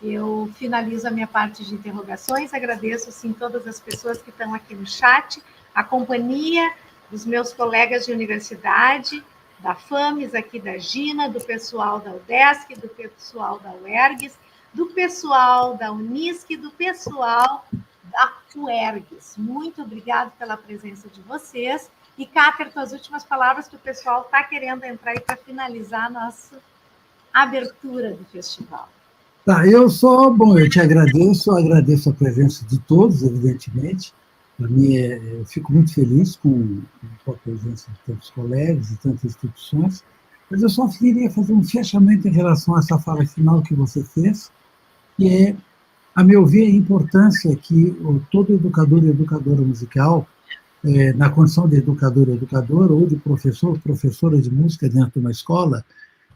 Eu finalizo a minha parte de interrogações, agradeço, sim, todas as pessoas que estão aqui no chat, a companhia dos meus colegas de universidade, da FAMES, aqui da Gina, do pessoal da UDESC, do pessoal da UERGS, do pessoal da Unisc, do pessoal da UERGS. Muito obrigada pela presença de vocês. E, Cáter, tuas últimas palavras, que o pessoal está querendo entrar aí para finalizar a nossa abertura do festival. Tá, eu te agradeço a presença de todos, evidentemente. Para mim, eu fico muito feliz com a presença de tantos colegas e tantas instituições, mas eu só queria fazer um fechamento em relação a essa fala final que você fez, que é, a meu ver, a importância que todo educador e educadora musical, na condição de educador e educadora, ou de professor, professora de música dentro de uma escola,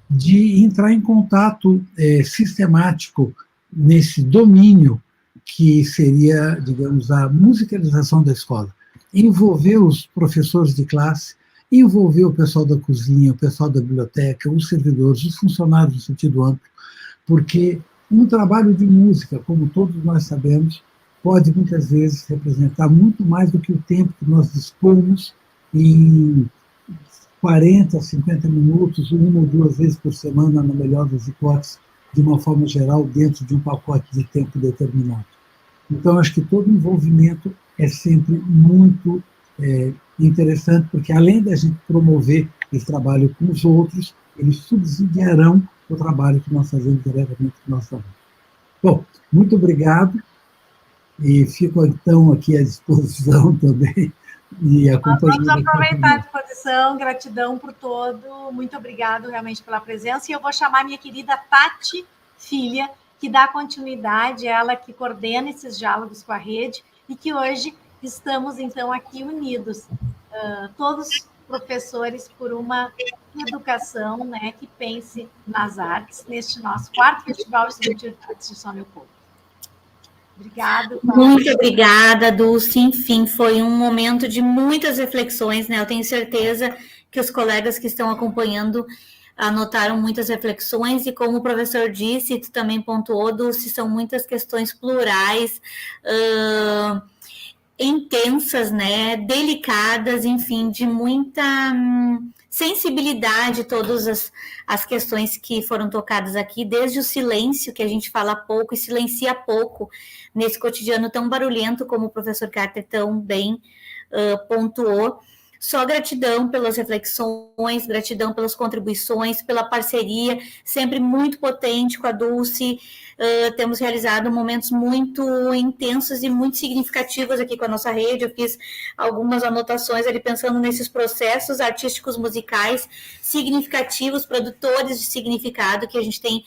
de entrar em contato sistemático nesse domínio que seria, digamos, a musicalização da escola. Envolver os professores de classe, envolver o pessoal da cozinha, o pessoal da biblioteca, os servidores, os funcionários no sentido amplo, porque um trabalho de música, como todos nós sabemos, pode muitas vezes representar muito mais do que o tempo que nós dispomos em 40, 50 minutos, 1 ou 2 vezes por semana, na melhor das hipóteses, de uma forma geral, dentro de um pacote de tempo determinado. Então, acho que todo envolvimento é sempre muito interessante, porque além da gente promover esse trabalho com os outros, eles subsidiarão o trabalho que nós fazemos diretamente com nossa vida. Bom, muito obrigado, e fico, então, aqui à disposição também. E vamos aproveitar a disposição, gratidão por todo, muito obrigado realmente pela presença, e eu vou chamar minha querida Tati Filha, que dá continuidade, ela que coordena esses diálogos com a rede, e que hoje estamos, então, aqui unidos, todos professores por uma educação, né, que pense nas artes, neste nosso 4º Festival Estudantil de Artes de São Leopoldo. Obrigada. Muito obrigada, Dulce. Enfim, foi um momento de muitas reflexões, né? Eu tenho certeza que os colegas que estão acompanhando anotaram muitas reflexões, e como o professor disse, tu também pontuou, Dulce, são muitas questões plurais, intensas, né? Delicadas, enfim, de muita sensibilidade, todas as questões que foram tocadas aqui, desde o silêncio, que a gente fala pouco e silencia pouco nesse cotidiano tão barulhento, como o professor Cáter tão bem pontuou, só gratidão pelas reflexões, gratidão pelas contribuições, pela parceria, sempre muito potente com a Dulce. Temos realizado momentos muito intensos e muito significativos aqui com a nossa rede. Eu fiz algumas anotações ali pensando nesses processos artísticos musicais significativos, produtores de significado que a gente tem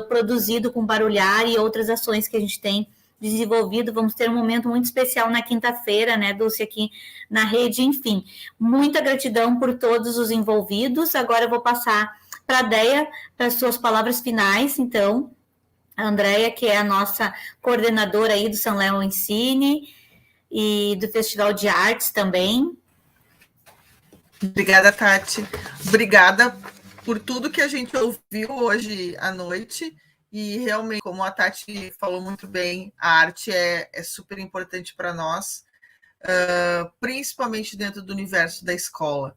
produzido com Barulhar e outras ações que a gente tem desenvolvido. Vamos ter um momento muito especial na quinta-feira, né, Dulce, aqui na rede. Enfim, muita gratidão por todos os envolvidos. Agora eu vou passar para a Deia, para as suas palavras finais, então. A Andréia, que é a nossa coordenadora aí do São Léo Ensine e do Festival de Artes também. Obrigada, Tati. Obrigada por tudo que a gente ouviu hoje à noite. E realmente, como a Tati falou muito bem, a arte é super importante para nós, principalmente dentro do universo da escola.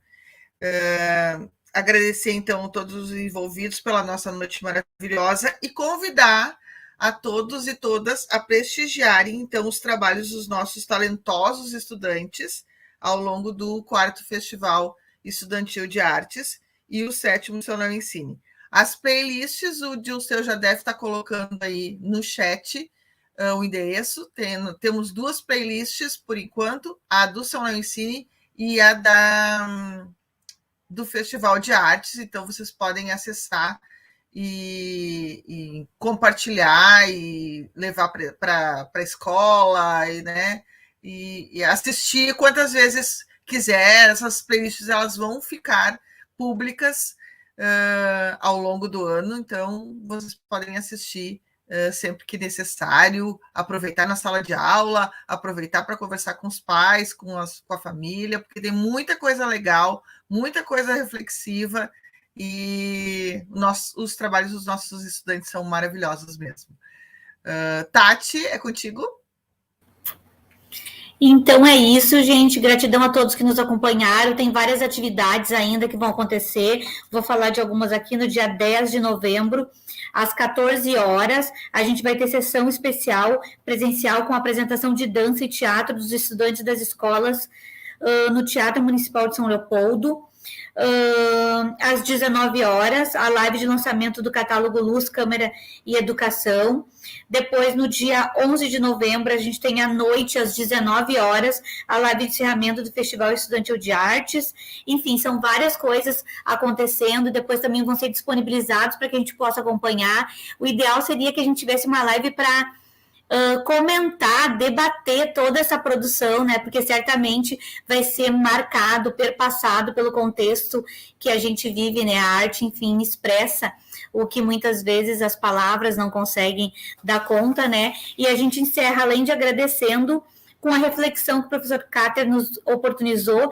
Agradecer, então, a todos os envolvidos pela nossa noite maravilhosa e convidar a todos e todas a prestigiarem, então, os trabalhos dos nossos talentosos estudantes ao longo do 4º Festival Estudantil de Artes e o 7º São Léo Ensine. As playlists, o Dilceu já deve estar colocando aí no chat o endereço. Temos 2 playlists, por enquanto, a do São Léo Ensine e a do Festival de Artes. Então, vocês podem acessar e compartilhar e levar para a escola e assistir quantas vezes quiser. Essas playlists elas vão ficar públicas ao longo do ano, então vocês podem assistir sempre que necessário, aproveitar na sala de aula, aproveitar para conversar com os pais, com a família, porque tem muita coisa legal, muita coisa reflexiva, e os trabalhos dos nossos estudantes são maravilhosos mesmo. Tati, é contigo? Então é isso, gente. Gratidão a todos que nos acompanharam. Tem várias atividades ainda que vão acontecer. Vou falar de algumas aqui no dia 10 de novembro, às 14 horas. A gente vai ter sessão especial presencial com apresentação de dança e teatro dos estudantes das escolas no Teatro Municipal de São Leopoldo. Às 19 horas, a live de lançamento do catálogo Luz, Câmara e Educação. Depois, no dia 11 de novembro, a gente tem à noite, às 19 horas, a live de encerramento do Festival Estudantil de Artes. Enfim, são várias coisas acontecendo, depois também vão ser disponibilizados para que a gente possa acompanhar. O ideal seria que a gente tivesse uma live para comentar, debater toda essa produção, né? Porque certamente vai ser marcado, perpassado pelo contexto que a gente vive, né? A arte, enfim, expressa o que muitas vezes as palavras não conseguem dar conta, né? E a gente encerra, além de agradecendo, com a reflexão que o professor Cáter nos oportunizou,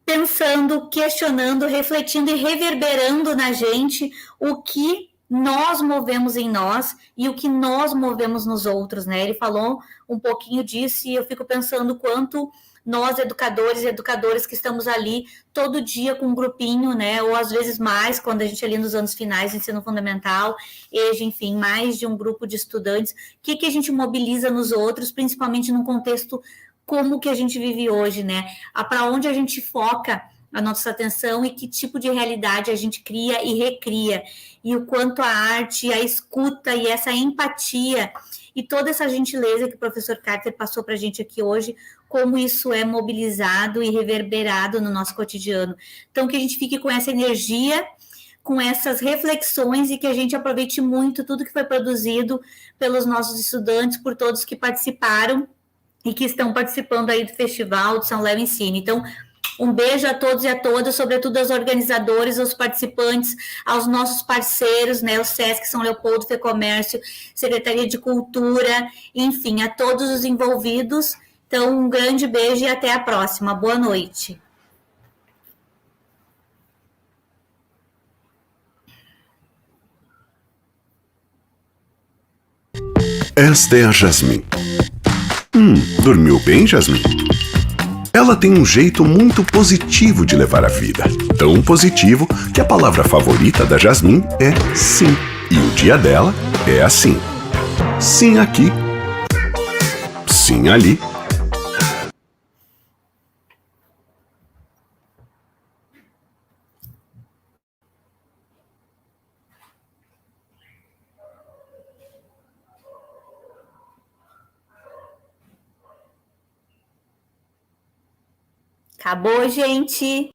pensando, questionando, refletindo e reverberando na gente o que nós movemos em nós e o que nós movemos nos outros, né? Ele falou um pouquinho disso e eu fico pensando quanto nós, educadores e educadoras que estamos ali todo dia com um grupinho, né? Ou às vezes mais, quando a gente ali nos anos finais do ensino fundamental, EJA, enfim, mais de um grupo de estudantes, o que a gente mobiliza nos outros, principalmente num contexto como que a gente vive hoje, né? Para onde a gente foca a nossa atenção e que tipo de realidade a gente cria e recria, e o quanto a arte, a escuta e essa empatia e toda essa gentileza que o professor Cáter passou para a gente aqui hoje, como isso é mobilizado e reverberado no nosso cotidiano. Então, que a gente fique com essa energia, com essas reflexões e que a gente aproveite muito tudo que foi produzido pelos nossos estudantes, por todos que participaram e que estão participando aí do Festival de São Léo Ensine. Então, um beijo a todos e a todas, sobretudo aos organizadores, aos participantes, aos nossos parceiros, né, o SESC São Leopoldo, FEComércio, Secretaria de Cultura, enfim, a todos os envolvidos. Então, um grande beijo e até a próxima. Boa noite. Esta é a Jasmine. Dormiu bem, Jasmine? Ela tem um jeito muito positivo de levar a vida. Tão positivo que a palavra favorita da Jasmine é sim. E o dia dela é assim. Sim aqui. Sim ali. Acabou, gente.